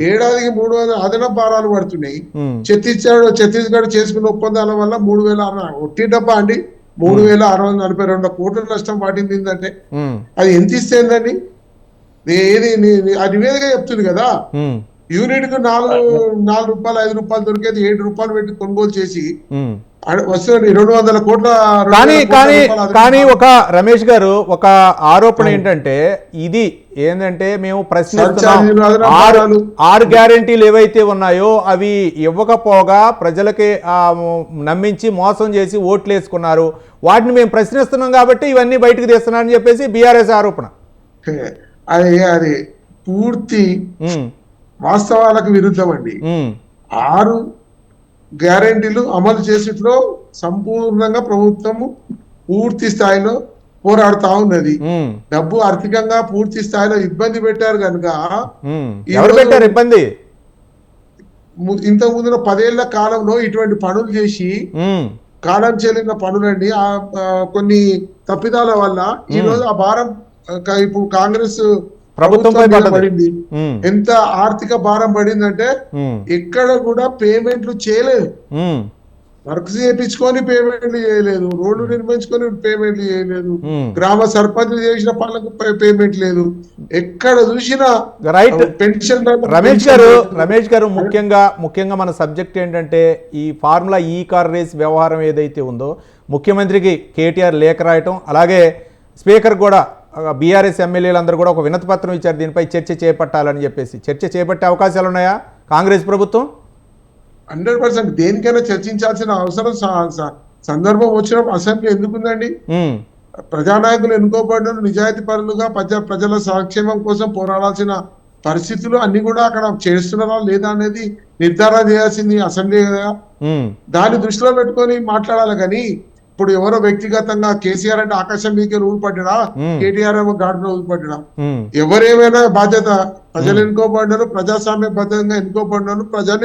ఏడాదికి 300 అదనపు భారాలు పడుతున్నాయి. ఛత్తీస్గఢ్ చేసుకున్న ఒప్పందాల వల్ల 3000 ఒట్టి డబ్బా అండి 3642 కోట్ల నష్టం వాటింది. ఏంటంటే అది ఎంత ఇస్తేందండి? ఏది ఆ నివేదిక చెప్తుంది కదా, యూనిట్ కు 4 రూపాయలు 5 రూపాయలు దొరికేది 7 రూపాయలు పెట్టి కొనుగోలు చేసి వస్తుంది 200 కోట్ల. కానీ ఒక రమేష్ గారు ఒక ఆరోపణ ఏంటంటే, ఇది ఏంటంటే మేము ప్రశ్నిస్తున్నాం, 6 గ్యారెంటీలు ఏవైతే ఉన్నాయో అవి ఇవ్వకపోగా ప్రజలకి నమ్మించి మోసం చేసి ఓట్లు వేసుకున్నారు, వాటిని మేము ప్రశ్నిస్తున్నాం కాబట్టి ఇవన్నీ బయటకు తీస్తున్నారని చెప్పేసి బీఆర్ఎస్ ఆరోపణ. అది పూర్తి వాస్తవాలకు విరుద్ధం అండి. 6 గ్యారెంటీలు అమలు చేసేట్లో సంపూర్ణంగా ప్రభుత్వము పూర్తి స్థాయిలో పోరాడుతా ఉన్నది. డబ్బు ఆర్థికంగా పూర్తి స్థాయిలో ఇబ్బంది పెట్టారు కనుక ఇబ్బంది ఇంతకు ముందు 10 ఏళ్ల కాలంలో ఇటువంటి పనులు చేసి కాలం చెల్లిన పనులండి కొన్ని తప్పిదాల వల్ల ఈ రోజు ఆ భారం ఇప్పుడు కాంగ్రెస్ ప్రభుత్వం పడింది. ఎంత ఆర్థిక భారం పడిందంటే ఎక్కడ కూడా పేమెంట్లు చేయలేదు. వర్క్స్ చేయించుకొని పేమెంట్లు చేయలేదు, రోడ్లు నిర్మించుకొని పేమెంట్లు చేయలేదు, గ్రామ సర్పంచ్లు చేసిన పనులకు పేమెంట్ లేదు, ఎక్కడ చూసినా రైట్. పెన్షన్. రమేష్ గారు ముఖ్యంగా మన సబ్జెక్ట్ ఏంటంటే ఈ ఫార్ములా ఈ కార్ రేస్ వ్యవహారం ఏదైతే ఉందో, ముఖ్యమంత్రికి కేటీఆర్ లేఖ రాయటం, అలాగే స్పీకర్ కూడా బీఆర్ఎస్ ఎమ్మెల్యేలందరూ కూడా ఒక వినతి పత్రం ఇచ్చారు, దీనిపై చర్చ చేపట్టాలని చెప్పేసి. చర్చ చేపట్టే అవకాశాలు ఉన్నాయా కాంగ్రెస్ ప్రభుత్వం? 100% దేనికైనా చర్చించాల్సిన అవసరం సందర్భం వచ్చినప్పుడు అసెంబ్లీ ఎందుకుందండి? ప్రజానాయకులు ఎన్నుకోబడిన నిజాయితీ పరులుగా ప్రజల సంక్షేమం కోసం పోరాడాల్సిన పరిస్థితులు అన్ని కూడా అక్కడ చేస్తున్నారా లేదా అనేది నిర్ధారణ చేయాల్సింది అసెంబ్లీ కదా. దాన్ని దృష్టిలో పెట్టుకొని మాట్లాడాలి. కానీ ఇప్పుడు ఎవరో వ్యక్తిగతంగా కేసీఆర్ అంటే ఆకాశం మీకే ఊడిపడ్డా, కేటీఆర్ ఏమో గాడిలో ఊడిపడ్డా, ఎవరేమైనా బాధ్యత ప్రజలు ఎన్నుకోబడినారు, ప్రజాస్వామ్యబద్ధంగా ఎన్నుకోబడినారు, ప్రజలు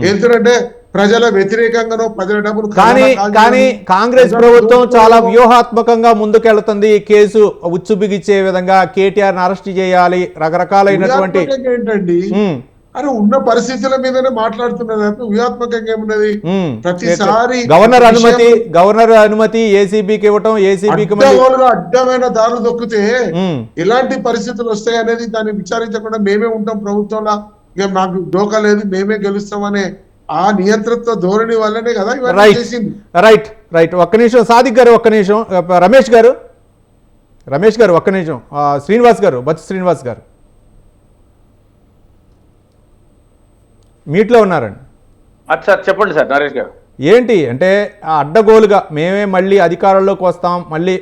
వెళ్తారు అంటే ప్రజల వ్యతిరేకంగానో ప్రజల డబ్బులు కానీ ఖజానా కాజేయడం, కానీ కాంగ్రెస్ ప్రజల ప్రభుత్వం దోపిడీలో చాలా వ్యూహాత్మకంగా ముందుకెళ్తుంది. కేసు ఉచ్చు బిగిచ్చే విధంగా కేటీఆర్ అరెస్ట్ చేయాలి, రకరకాలైనటువంటి వ్యూహాత్మకంగా ఏంటండి? ఉమ్, అరే ఉన్న పరిస్థితుల మీదనే మాట్లాడుతున్నారు తప్ప వ్యూహాత్మకంగా ఏమున్నది? ఉమ్. ప్రతిసారి గవర్నర్ విషయం అనుమతి ఏసీబీకి ఇవ్వటం, ఏసీబీకి అడ్డగోలుగా అడ్డమైన దారులు దొక్కితే ఎలాంటి పరిస్థితులు వస్తాయి అనేది దాన్ని విచారించకుండా మేమే ఉంటాం ప్రభుత్వంలో, ఇక మాకు డోకా లేదు, మేమే గెలుస్తామనే ఆ నియంత్రిత ధోరణి వల్లనే కదా ఇవన్నీ రైట్ చేసింది. రైట్ రైట్ ఒక్క నిమిషం సాదిక్ గారు, ఒక్క నిమిషం రమేష్ గారు ఒక్క నిమిషం, శ్రీనివాస్ గారు, బచ్చు శ్రీనివాస్ గారు మీట్లో ఉన్నారండి. అచ్చా చెప్పండి సార్ నరేష్ గారు. ఏంటి అంటే ఆ అడ్డగోలుగా మేమే మళ్ళీ అధికారంలోకి వస్తాం, మళ్ళీ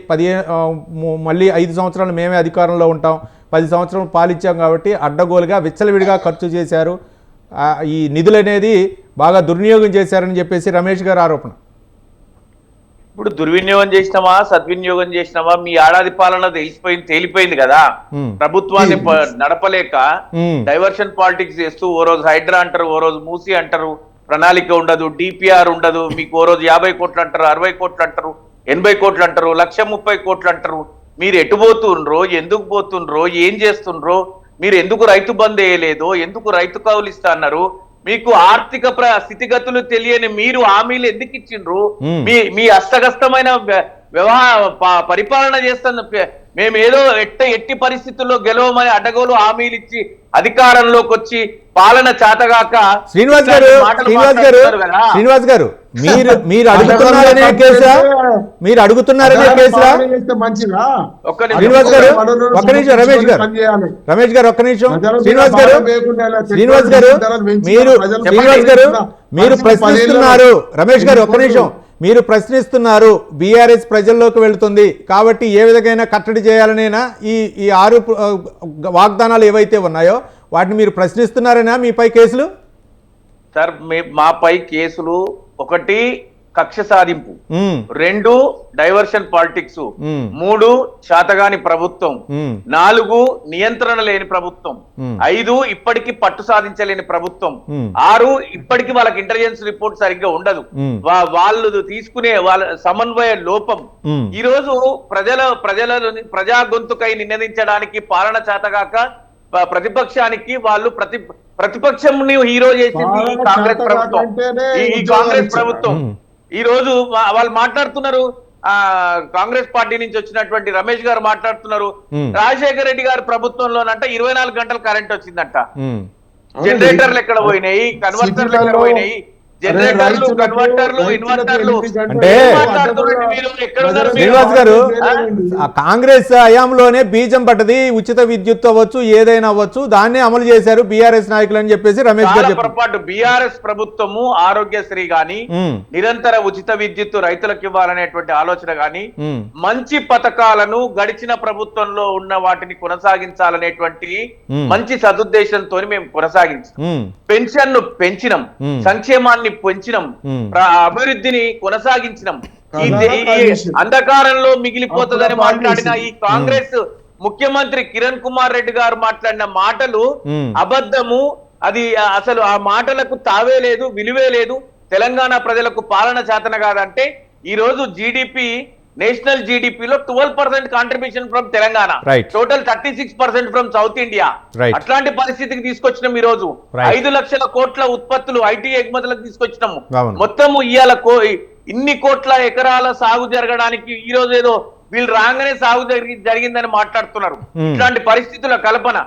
5 సంవత్సరాలు మేమే అధికారంలో ఉంటాం, 10 సంవత్సరాలు పాలించాం కాబట్టి అడ్డగోలుగా విచ్చలవిడిగా ఖర్చు చేశారు, ఈ నిధులు అనేది బాగా దుర్వినియోగం చేశారని చెప్పేసి రమేష్ గారు ఆరోపణ. ఇప్పుడు దుర్వినియోగం చేసినామా సద్వినియోగం చేసినామా మీ ఏడాది పాలన తేలిపోయింది కదా. ప్రభుత్వాన్ని నడపలేక డైవర్షన్ పాలిటిక్స్ చేస్తూ ఓ రోజు హైడ్రా అంటారు, ఓ రోజు మూసి అంటారు, ప్రణాళిక ఉండదు, డిపిఆర్ ఉండదు, మీకు ఓ రోజు 50 కోట్లు అంటారు, 60 కోట్లు అంటారు, 80 కోట్లు అంటారు, 130 కోట్లు అంటారు. మీరు ఎటు పోతుండ్రో, ఎందుకు పోతుండ్రో, ఏం చేస్తుండ్రో, మీరు ఎందుకు రైతు బంద్ వేయలేదో, ఎందుకు రైతు కౌలు ఇస్తా అన్నారు, మీకు ఆర్థిక స్థితిగతులు తెలియని మీరు హామీలు ఎందుకు ఇచ్చిండ్రు, మీ అస్తగస్తమైన పరిపాలన చేస్తున్న మేము ఏదో ఎట్టి పరిస్థితుల్లో గెలవమని అడ్డగోలు హామీలు ఇచ్చి అధికారంలోకి వచ్చి పాలన చాతగాక శ్రీనివాస్ గారు మీరు అడుగుతున్నారనే కేసా, మీరు అడుగుతున్నారనే కేసులా? మంచిగా శ్రీనివాస్ గారు ఒక్క నిమిషం, రమేష్ గారు ఒక్క నిమిషం, శ్రీనివాస్ గారు మీరు ప్రశ్నిస్తున్నారు, రమేష్ గారు ఒక్క నిమిషం, మీరు ప్రశ్నిస్తున్నారు బీఆర్ఎస్ ప్రజల్లోకి వెళుతుంది కాబట్టి ఏ విధంగా కట్టడి చేయాలనేనా ఈ 6 వాగ్దానాలు ఏవైతే ఉన్నాయో వాటిని మీరు ప్రశ్నిస్తున్నారేనా? మీపై కేసులు? సార్ మాపై కేసులు 1 కక్ష సాధింపు, 2 డైవర్షన్ పాలిటిక్స్, 3 శాతగాని ప్రభుత్వం, 4 నియంత్రణ లేని ప్రభుత్వం, 5 ఇప్పటికీ పట్టు సాధించలేని ప్రభుత్వం, 6 ఇప్పటికీ వాళ్ళకి ఇంటెలిజెన్స్ రిపోర్ట్ సరిగ్గా ఉండదు, వాళ్ళు తీసుకునే వాళ్ళ సమన్వయ లోపం. ఈ రోజు ప్రజా గొంతుకై నినదించడానికి పాలన చేతగాక ప్రతిపక్షానికి వాళ్ళు ప్రతిపక్షంని హీరో చేసింది ఈ కాంగ్రెస్ ప్రభుత్వం. ఈ రోజు వాళ్ళు మాట్లాడుతున్నారు, కాంగ్రెస్ పార్టీ నుంచి వచ్చినటువంటి రమేష్ గారు మాట్లాడుతున్నారు, రాజశేఖర రెడ్డి గారి ప్రభుత్వంలోనంట 24 గంటలు కరెంట్ వచ్చిందంట, జనరేటర్లు ఎక్కడ పోయినాయి, కన్వర్టర్లు ఎక్కడ పోయినాయి, జనరేటర్లు, కన్వర్టర్లు, ఇన్వర్టర్లు. అంటే శ్రీనివాస్ గారు కాంగ్రెస్ హయాంలోనే బీజం పడ్డది, ఉచిత విద్యుత్ అవ్వచ్చు, ఏదైనా అవ్వచ్చు, దాన్నే అమలు చేశారు బీఆర్ఎస్ నాయకులు అని చెప్పేసి రమేష్ గారు పొరపాటు. బీఆర్ఎస్ ప్రభుత్వము ఆరోగ్యశ్రీ గాని, నిరంతర ఉచిత విద్యుత్ రైతులకు ఇవ్వాలనేటువంటి ఆలోచన గాని, మంచి పథకాలను గడిచిన ప్రభుత్వంలో ఉన్న వాటిని కొనసాగించాలనేటువంటి మంచి సదుద్దేశంతో మేము కొనసాగించాం. పెన్షన్ పెంచినాం, సంక్షేమాన్ని పెంచినాం, అభివృద్ధిని కొనసాగించినాం. అంధకారంలో మిగిలిపోతుందని మాట్లాడిన ఈ కాంగ్రెస్ ముఖ్యమంత్రి కిరణ్ కుమార్ రెడ్డి గారు మాట్లాడిన మాటలు అబద్ధము. అది అసలు ఆ మాటలకు తావే లేదు, విలువే లేదు. తెలంగాణ ప్రజలకు పాలన చేతన కాదంటే ఈ రోజు జీడిపి, నేషనల్ జీడిపిలో 12% contribution from Telangana, total 36% from South India. అట్లాంటి పరిస్థితికి తీసుకొచ్చినాం. ఈ రోజు 5 లక్షల కోట్ల ఉత్పత్తులు ఐటీ ఎగుమతులకు తీసుకొచ్చినాము. మొత్తము ఇవాళ ఇన్ని కోట్ల ఎకరాల సాగు జరగడానికి ఈ రోజు ఏదో వీళ్ళు రాగానే సాగు జరిగిందని మాట్లాడుతున్నారు. ఇట్లాంటి పరిస్థితుల కల్పన,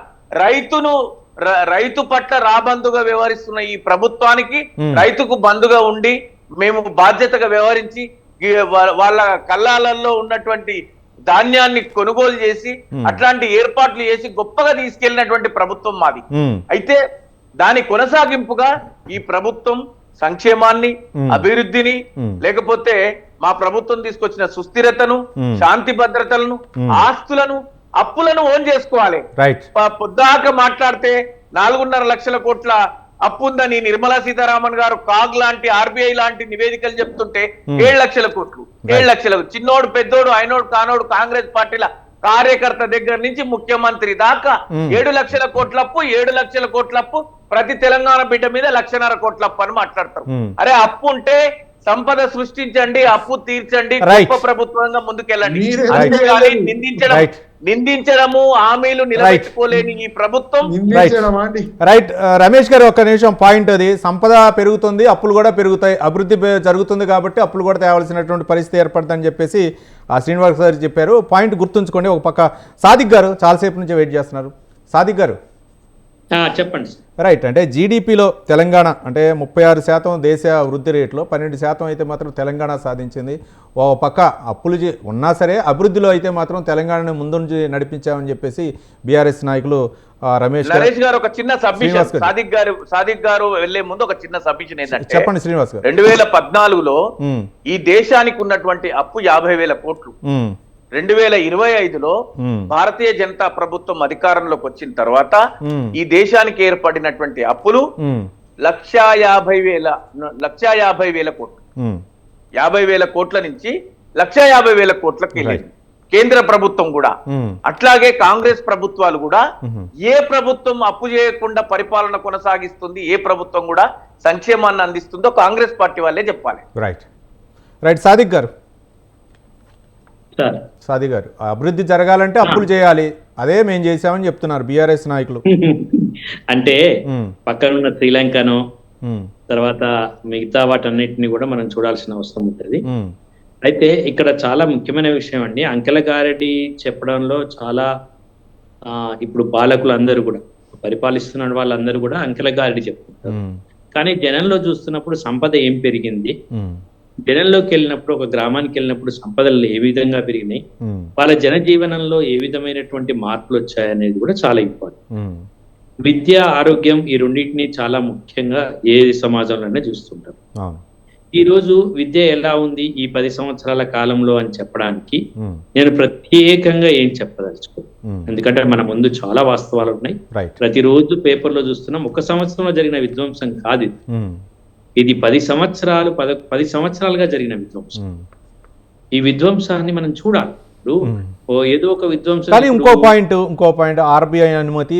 రైతు పట్ల రాబందుగా వ్యవహరిస్తున్న ఈ ప్రభుత్వానికి రైతుకు బంధుగా ఉండి మేము బాధ్యతగా వ్యవహరించి వాళ్ళ కల్లాలలో ఉన్నటువంటి ధాన్యాన్ని కొనుగోలు చేసి అట్లాంటి ఏర్పాట్లు చేసి గొప్పగా తీసుకెళ్లినటువంటి ప్రభుత్వం మాది. అయితే దాని కొనసాగింపుగా ఈ ప్రభుత్వం సంక్షేమాన్ని, అభివృద్ధిని, లేకపోతే మా ప్రభుత్వం తీసుకొచ్చిన సుస్థిరతను, శాంతి భద్రతలను, ఆస్తులను, అప్పులను ఓన్ చేసుకోవాలి. పొద్దాక మాట్లాడితే 4.5 లక్షల కోట్ల అప్పు ఉందని నిర్మలా సీతారామన్ గారు కాగ్ లాంటి, ఆర్బీఐ లాంటి నివేదికలు చెప్తుంటే 7 లక్షల కోట్లు, 7 లక్షలు చిన్నోడు పెద్దోడు అయినోడు కానోడు కాంగ్రెస్ పార్టీల కార్యకర్త దగ్గర నుంచి ముఖ్యమంత్రి దాకా 7 లక్షల కోట్ల అప్పు 7 లక్షల కోట్ల అప్పు ప్రతి తెలంగాణ బిడ్డ మీద 1.5 కోట్ల అప్పు అని మాట్లాడతారు. అరే అప్పు ఉంటే సంపద సృష్టించండి, అప్పు తీర్చండి, గొప్ప ప్రభుత్వంగా ముందుకెళ్ళండి. అంతేగాని నిందించడము, హామీలు నిలబెట్టుకోలేని ఈ ప్రభుత్వం. రైట్ రమేష్ గారు, ఒక్క నిమిషం పాయింట్ అది. సంపద పెరుగుతుంది, అప్పులు కూడా పెరుగుతాయి, అభివృద్ధి జరుగుతుంది కాబట్టి అప్పులు కూడా తేవాల్సినటువంటి పరిస్థితి ఏర్పడుతుందని చెప్పేసి శ్రీనివాస్ గారు చెప్పారు. పాయింట్ గుర్తుంచుకోండి. ఒక పక్క సాదిక్ గారు చాలాసేపు నుంచి వెయిట్ చేస్తున్నారు. సాదిక్ గారు చెప్పండి. రైట్, అంటే జీడిపిలో తెలంగాణ అంటే 36% దేశ వృద్ధి రేట్లో 12% అయితే మాత్రం తెలంగాణ సాధించింది. ఓ పక్క అప్పులు ఉన్నా సరే అభివృద్ధిలో అయితే మాత్రం తెలంగాణను ముందుంచి నడిపించామని చెప్పేసి బీఆర్ఎస్ నాయకులు రమేష్ గారు ఒక చిన్న సబ్మిషన్, సాదిక్ గారు వెళ్లే ముందు ఒక చిన్న సబ్మిషన్ ఏంటంటే, చెప్పండి శ్రీనివాస్ గారు. 2014లో ఈ దేశానికి ఉన్నటువంటి అప్పు 50,000 కోట్లు. 2025లో భారతీయ జనతా ప్రభుత్వం అధికారంలోకి వచ్చిన తర్వాత ఈ దేశానికి ఏర్పడినటువంటి అప్పులు 1,50,000 కోట్లు. 50,000 కోట్ల నుంచి 1,50,000 కోట్లకి వెళ్ళింది కేంద్ర ప్రభుత్వం కూడా. అట్లాగే కాంగ్రెస్ ప్రభుత్వాలు కూడా, ఏ ప్రభుత్వం అప్పు చేయకుండా పరిపాలన కొనసాగిస్తుంది, ఏ ప్రభుత్వం కూడా సంక్షేమాన్ని అందిస్తుందో కాంగ్రెస్ పార్టీ వాళ్ళే చెప్పాలి. రైట్ రైట్ సాదిక్ గారు. సాదిక్ గారు, అభివృద్ధి జరగాలంటే అప్పులు చేయాలి, అదే మేము చేసామని చెప్తున్నారు బీఆర్ఎస్ నాయకులు. అంటే పక్కనున్న శ్రీలంకను తర్వాత మిగతా వాటన్నిటిని కూడా మనం చూడాల్సిన అవసరం ఉంటుంది. అయితే ఇక్కడ చాలా ముఖ్యమైన విషయం అండి, అంకెల గారెడ్డి చెప్పడంలో చాలా ఇప్పుడు పాలకులు అందరూ కూడా, పరిపాలిస్తున్న వాళ్ళందరూ కూడా అంకెల గారెడ్డి చెప్తుంటారు. కానీ జనంలో చూస్తున్నప్పుడు సంపద ఏం పెరిగింది, జనంలోకి వెళ్ళినప్పుడు, ఒక గ్రామానికి వెళ్ళినప్పుడు సంపదలు ఏ విధంగా పెరిగినాయి, వాళ్ళ జనజీవనంలో ఏ విధమైనటువంటి మార్పులు వచ్చాయనేది కూడా చాలా ఇంపార్టెంట్. విద్య, ఆరోగ్యం ఈ రెండింటిని చాలా ముఖ్యంగా ఏ సమాజంలోనే చూస్తుంటారు. ఈ రోజు విద్య ఎలా ఉంది ఈ 10 సంవత్సరాల కాలంలో అని చెప్పడానికి నేను ప్రత్యేకంగా ఏం చెప్పదలుచుకో, ఎందుకంటే మన ముందు చాలా వాస్తవాలు ఉన్నాయి. ప్రతిరోజు పేపర్లో చూస్తున్నాం. ఒక సంవత్సరంలో జరిగిన విధ్వంసం కాదు ఇది 10 సంవత్సరాలుగా జరిగిన విధ్వంసం. ఈ విధ్వంసాన్ని మనం చూడాలి. ఏదో ఒక విధ్వంసం. కానీ ఇంకో పాయింట్ ఆర్బీఐ అనుమతి,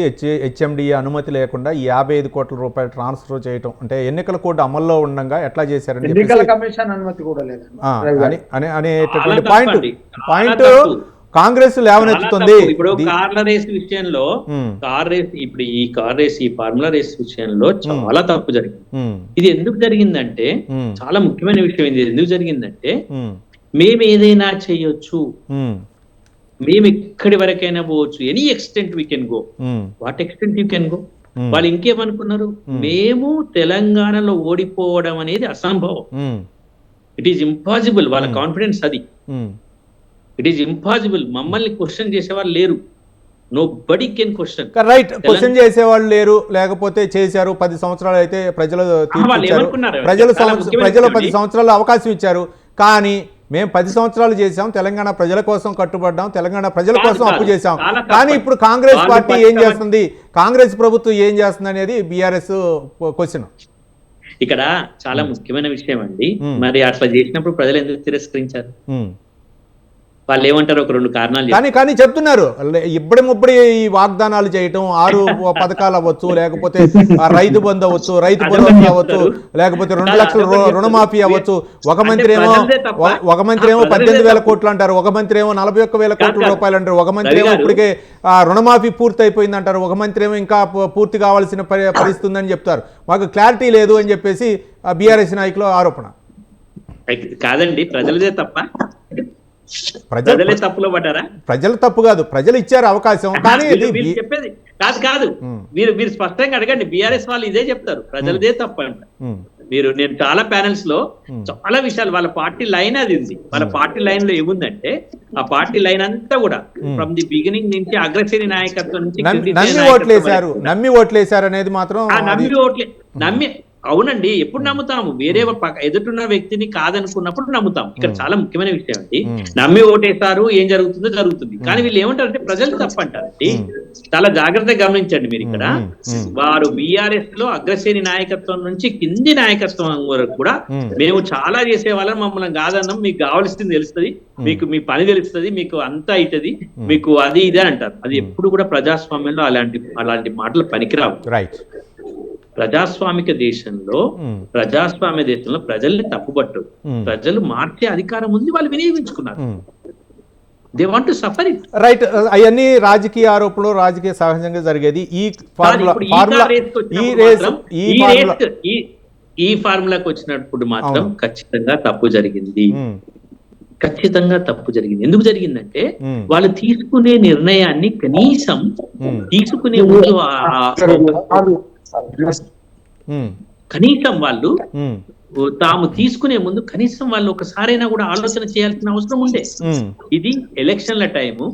హెచ్ఎండిఏ అనుమతి లేకుండా 55 కోట్ల రూపాయలు ట్రాన్స్ఫర్ చేయటం, అంటే ఎన్నికల కోడ్ అమల్లో ఉండగా ఎట్లా చేశారని అనేటటువంటి పాయింట్ కాంగ్రెస్ లేవనెత్తుతుంది. ఇప్పుడు కార్ల రేస్ విషయంలో, ఈ ఫార్ములా రేస్ విషయంలో చాలా తప్పు జరిగింది. ఇది ఎందుకు జరిగిందంటే, చాలా ముఖ్యమైన విషయం ఇది ఎందుకు జరిగిందంటే, మేము ఏదైనా చేయొచ్చు, మేము ఎక్కడి వరకైనా పోవచ్చు, any extent we can go. What extent you can go? వాళ్ళు ఇంకేమనుకున్నారు, మేము తెలంగాణలో ఓడిపోవడం అనేది అసంభవం, ఇట్ ఈస్ ఇంపాసిబుల్. వాళ్ళ కాన్ఫిడెన్స్ అది, ఇట్ ఈస్ ఇంపాసిబుల్. మమ్మల్ని క్వశ్చన్ చేసేవాళ్ళు లేరు. Nobody can question. Right, question చేసేవాళ్ళు లేరు, లేకపోతే చేశారు. 10 సంవత్సరాలు అయితే ప్రజలు 10 సంవత్సరాలు అవకాశం ఇచ్చారు. కానీ మేము 10 సంవత్సరాలు చేసాం, తెలంగాణ ప్రజల కోసం కట్టుబడ్డాం, తెలంగాణ ప్రజల కోసం అప్పు చేశాం. కానీ ఇప్పుడు కాంగ్రెస్ పార్టీ ఏం చేస్తుంది, కాంగ్రెస్ ప్రభుత్వం ఏం చేస్తుంది అనేది బీఆర్ఎస్ క్వశ్చన్. ఇక్కడ చాలా ముఖ్యమైన విషయం అండి. మరి అట్లా చేసినప్పుడు ప్రజలు ఎందుకు తిరస్కరించారు? వాళ్ళు ఏమంటారు, ఒక 2 కారణాలు కానీ చెప్తున్నారు. ఇప్పుడే ఈ వాగ్దానాలు చేయటం, 6 పథకాలు అవ్వచ్చు, లేకపోతే రైతు బంధు అవ్వచ్చు, రైతు భరోసా అవ్వచ్చు, లేకపోతే 2 లక్షల రుణమాఫీ అవ్వచ్చు. ఒక మంత్రి ఏమో 18,000 కోట్లు అంటారు, ఒక మంత్రి ఏమో 41,000 కోట్ల రూపాయలు అంటారు, ఒక మంత్రి ఏమో ఇప్పటికే రుణమాఫీ పూర్తి అయిపోయింది అంటారు, ఒక మంత్రి ఏమో ఇంకా పూర్తి కావాల్సిన పరిస్థితి ఉందని చెప్తారు. మాకు క్లారిటీ లేదు అని చెప్పేసి బీఆర్ఎస్ నాయకులు ఆరోపణ. కాదండి, ప్రజలదే తప్ప, ప్రజలే తప్పులో పడ్డారా? ప్రజలు తప్పు కాదు, ప్రజలు ఇచ్చారు అవకాశం. కానీ చెప్పేది కాదు, మీరు స్పష్టంగా అడగండి. బీఆర్ఎస్ వాళ్ళు ఇదే చెప్తారు, ప్రజలదే తప్పు అంట. నేను చాలా ప్యానెల్స్ లో చాలా విషయాలు, వాళ్ళ పార్టీ లైన్ అది ఉంది. వాళ్ళ పార్టీ లైన్ లో ఏముందంటే, ఆ పార్టీ లైన్ అంతా కూడా ఫ్రమ్ ది బిగినింగ్ నుంచి అగ్రశ్రేణి నాయకత్వం నుంచి నమ్మి ఓట్లేశారు అనేది మాత్రం, నమ్మి అవునండి, ఎప్పుడు నమ్ముతాము? వేరే ఎదుటిన్న వ్యక్తిని కాదనుకున్నప్పుడు నమ్ముతాం. ఇక్కడ చాలా ముఖ్యమైన విషయం అండి. నమ్మి ఓటేస్తారు, ఏం జరుగుతుందో జరుగుతుంది. కానీ వీళ్ళు ఏమంటారంటే ప్రజలు తప్పంటారండి. చాలా జాగ్రత్తగా గమనించండి మీరు ఇక్కడ. వారు బీఆర్ఎస్ లో అగ్రశ్రేణి నాయకత్వం నుంచి కింది నాయకత్వం వరకు కూడా మేము చాలా చేసే వాళ్ళని మమ్మల్ని కాదన్నాం, మీకు కావాల్సింది తెలుస్తుంది, మీకు మీ పని తెలుస్తుంది, మీకు అంతా అవుతుంది, మీకు అది ఇదే అంటారు. అది ఎప్పుడు కూడా ప్రజాస్వామ్యంలో అలాంటి మాటలు పనికిరావు. రైట్. ప్రజాస్వామిక దేశంలో ప్రజల్ని తప్పుపట్టు, ప్రజలు మార్చే అధికారం ఉంది, వాళ్ళు వినియోగించుకున్నారు. They want to suffer it. Right. అవన్నీ రాజకీయ ఆరోపణలు, రాజకీయ సహజంగా జరిగేది. ఈ ఫార్ములాకి వచ్చినప్పుడు మాత్రం ఖచ్చితంగా తప్పు జరిగింది. ఖచ్చితంగా తప్పు జరిగింది. ఎందుకు జరిగిందంటే వాళ్ళు తీసుకునే నిర్ణయాన్ని కనీసం తీసుకునే ముందు కనీసం వాళ్ళు తాము తీసుకునే ముందు కనీసం వాళ్ళు ఒకసారైనా కూడా ఆలోచన చేయాల్సిన అవసరం ఉండే. ఇది ఎలక్షన్ల టైము,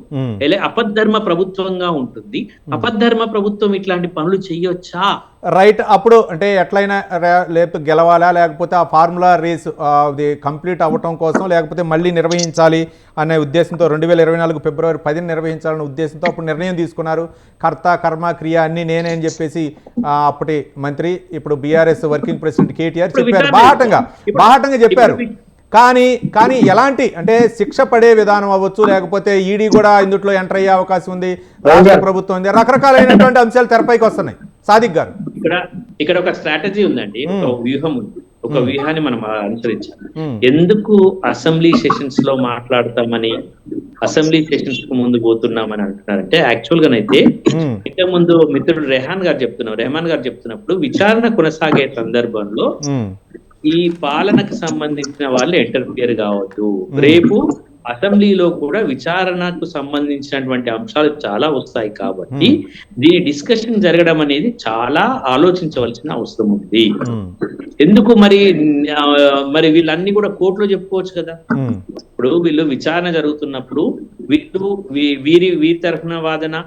అపద్ధర్మ ప్రభుత్వంగా ఉంటుంది. అపద్ధర్మ ప్రభుత్వం ఇట్లాంటి పనులు చేయొచ్చా? రైట్. అప్పుడు అంటే ఎట్లయినా లేకపోతే గెలవాలా, లేకపోతే ఆ ఫార్ములా రేస్ అది కంప్లీట్ అవ్వటం కోసం, లేకపోతే మళ్ళీ నిర్వహించాలి అనే ఉద్దేశంతో 2024 ఫిబ్రవరి 10 నిర్వహించాలనే ఉద్దేశంతో అప్పుడు నిర్ణయం తీసుకున్నారు. కర్త కర్మ క్రియ అన్ని నేనే అని చెప్పేసి అప్పటి మంత్రి, ఇప్పుడు బీఆర్ఎస్ వర్కింగ్ ప్రెసిడెంట్ కేటీఆర్ చెప్పారు, బాహాటంగా చెప్పారు. కానీ ఎలాంటి అంటే శిక్ష పడే విధానం అవ్వచ్చు, లేకపోతే ఈడీ కూడా ఇందులో ఎంటర్ అయ్యే అవకాశం ఉంది, రాష్ట్ర ప్రభుత్వం ఉంది, రకరకాలైనటువంటి అంశాలు తెరపైకి వస్తున్నాయి. సాదిక్ గారు, ఇక్కడ ఒక స్ట్రాటజీ ఉందండి, ఒక వ్యూహం ఉంది. ఒక వ్యూహాన్ని మనం అనుసరించాలి. ఎందుకు అసెంబ్లీ సెషన్స్ లో మాట్లాడతామని, అసెంబ్లీ సెషన్స్ కు ముందు పోతున్నామని అంటున్నారంటే, యాక్చువల్ గానైతే ఇంతకు ముందు మిత్రుడు రెహాన్ గారు చెప్తున్నప్పుడు విచారణ కొనసాగే సందర్భంలో ఈ పాలనకు సంబంధించిన వాళ్ళు ఇంటర్ఫియర్ కావద్దు, రేపు అసెంబ్లీలో కూడా విచారణకు సంబంధించినటువంటి అంశాలు చాలా వస్తాయి కాబట్టి దీని డిస్కషన్ జరగడం అనేది చాలా ఆలోచించవలసిన అవసరం ఉంది. ఎందుకు మరి వీళ్ళన్నీ కూడా కోర్టులో చెప్పుకోవచ్చు కదా. ఇప్పుడు వీళ్ళు విచారణ జరుగుతున్నప్పుడు వీరి తరఫున వాదన,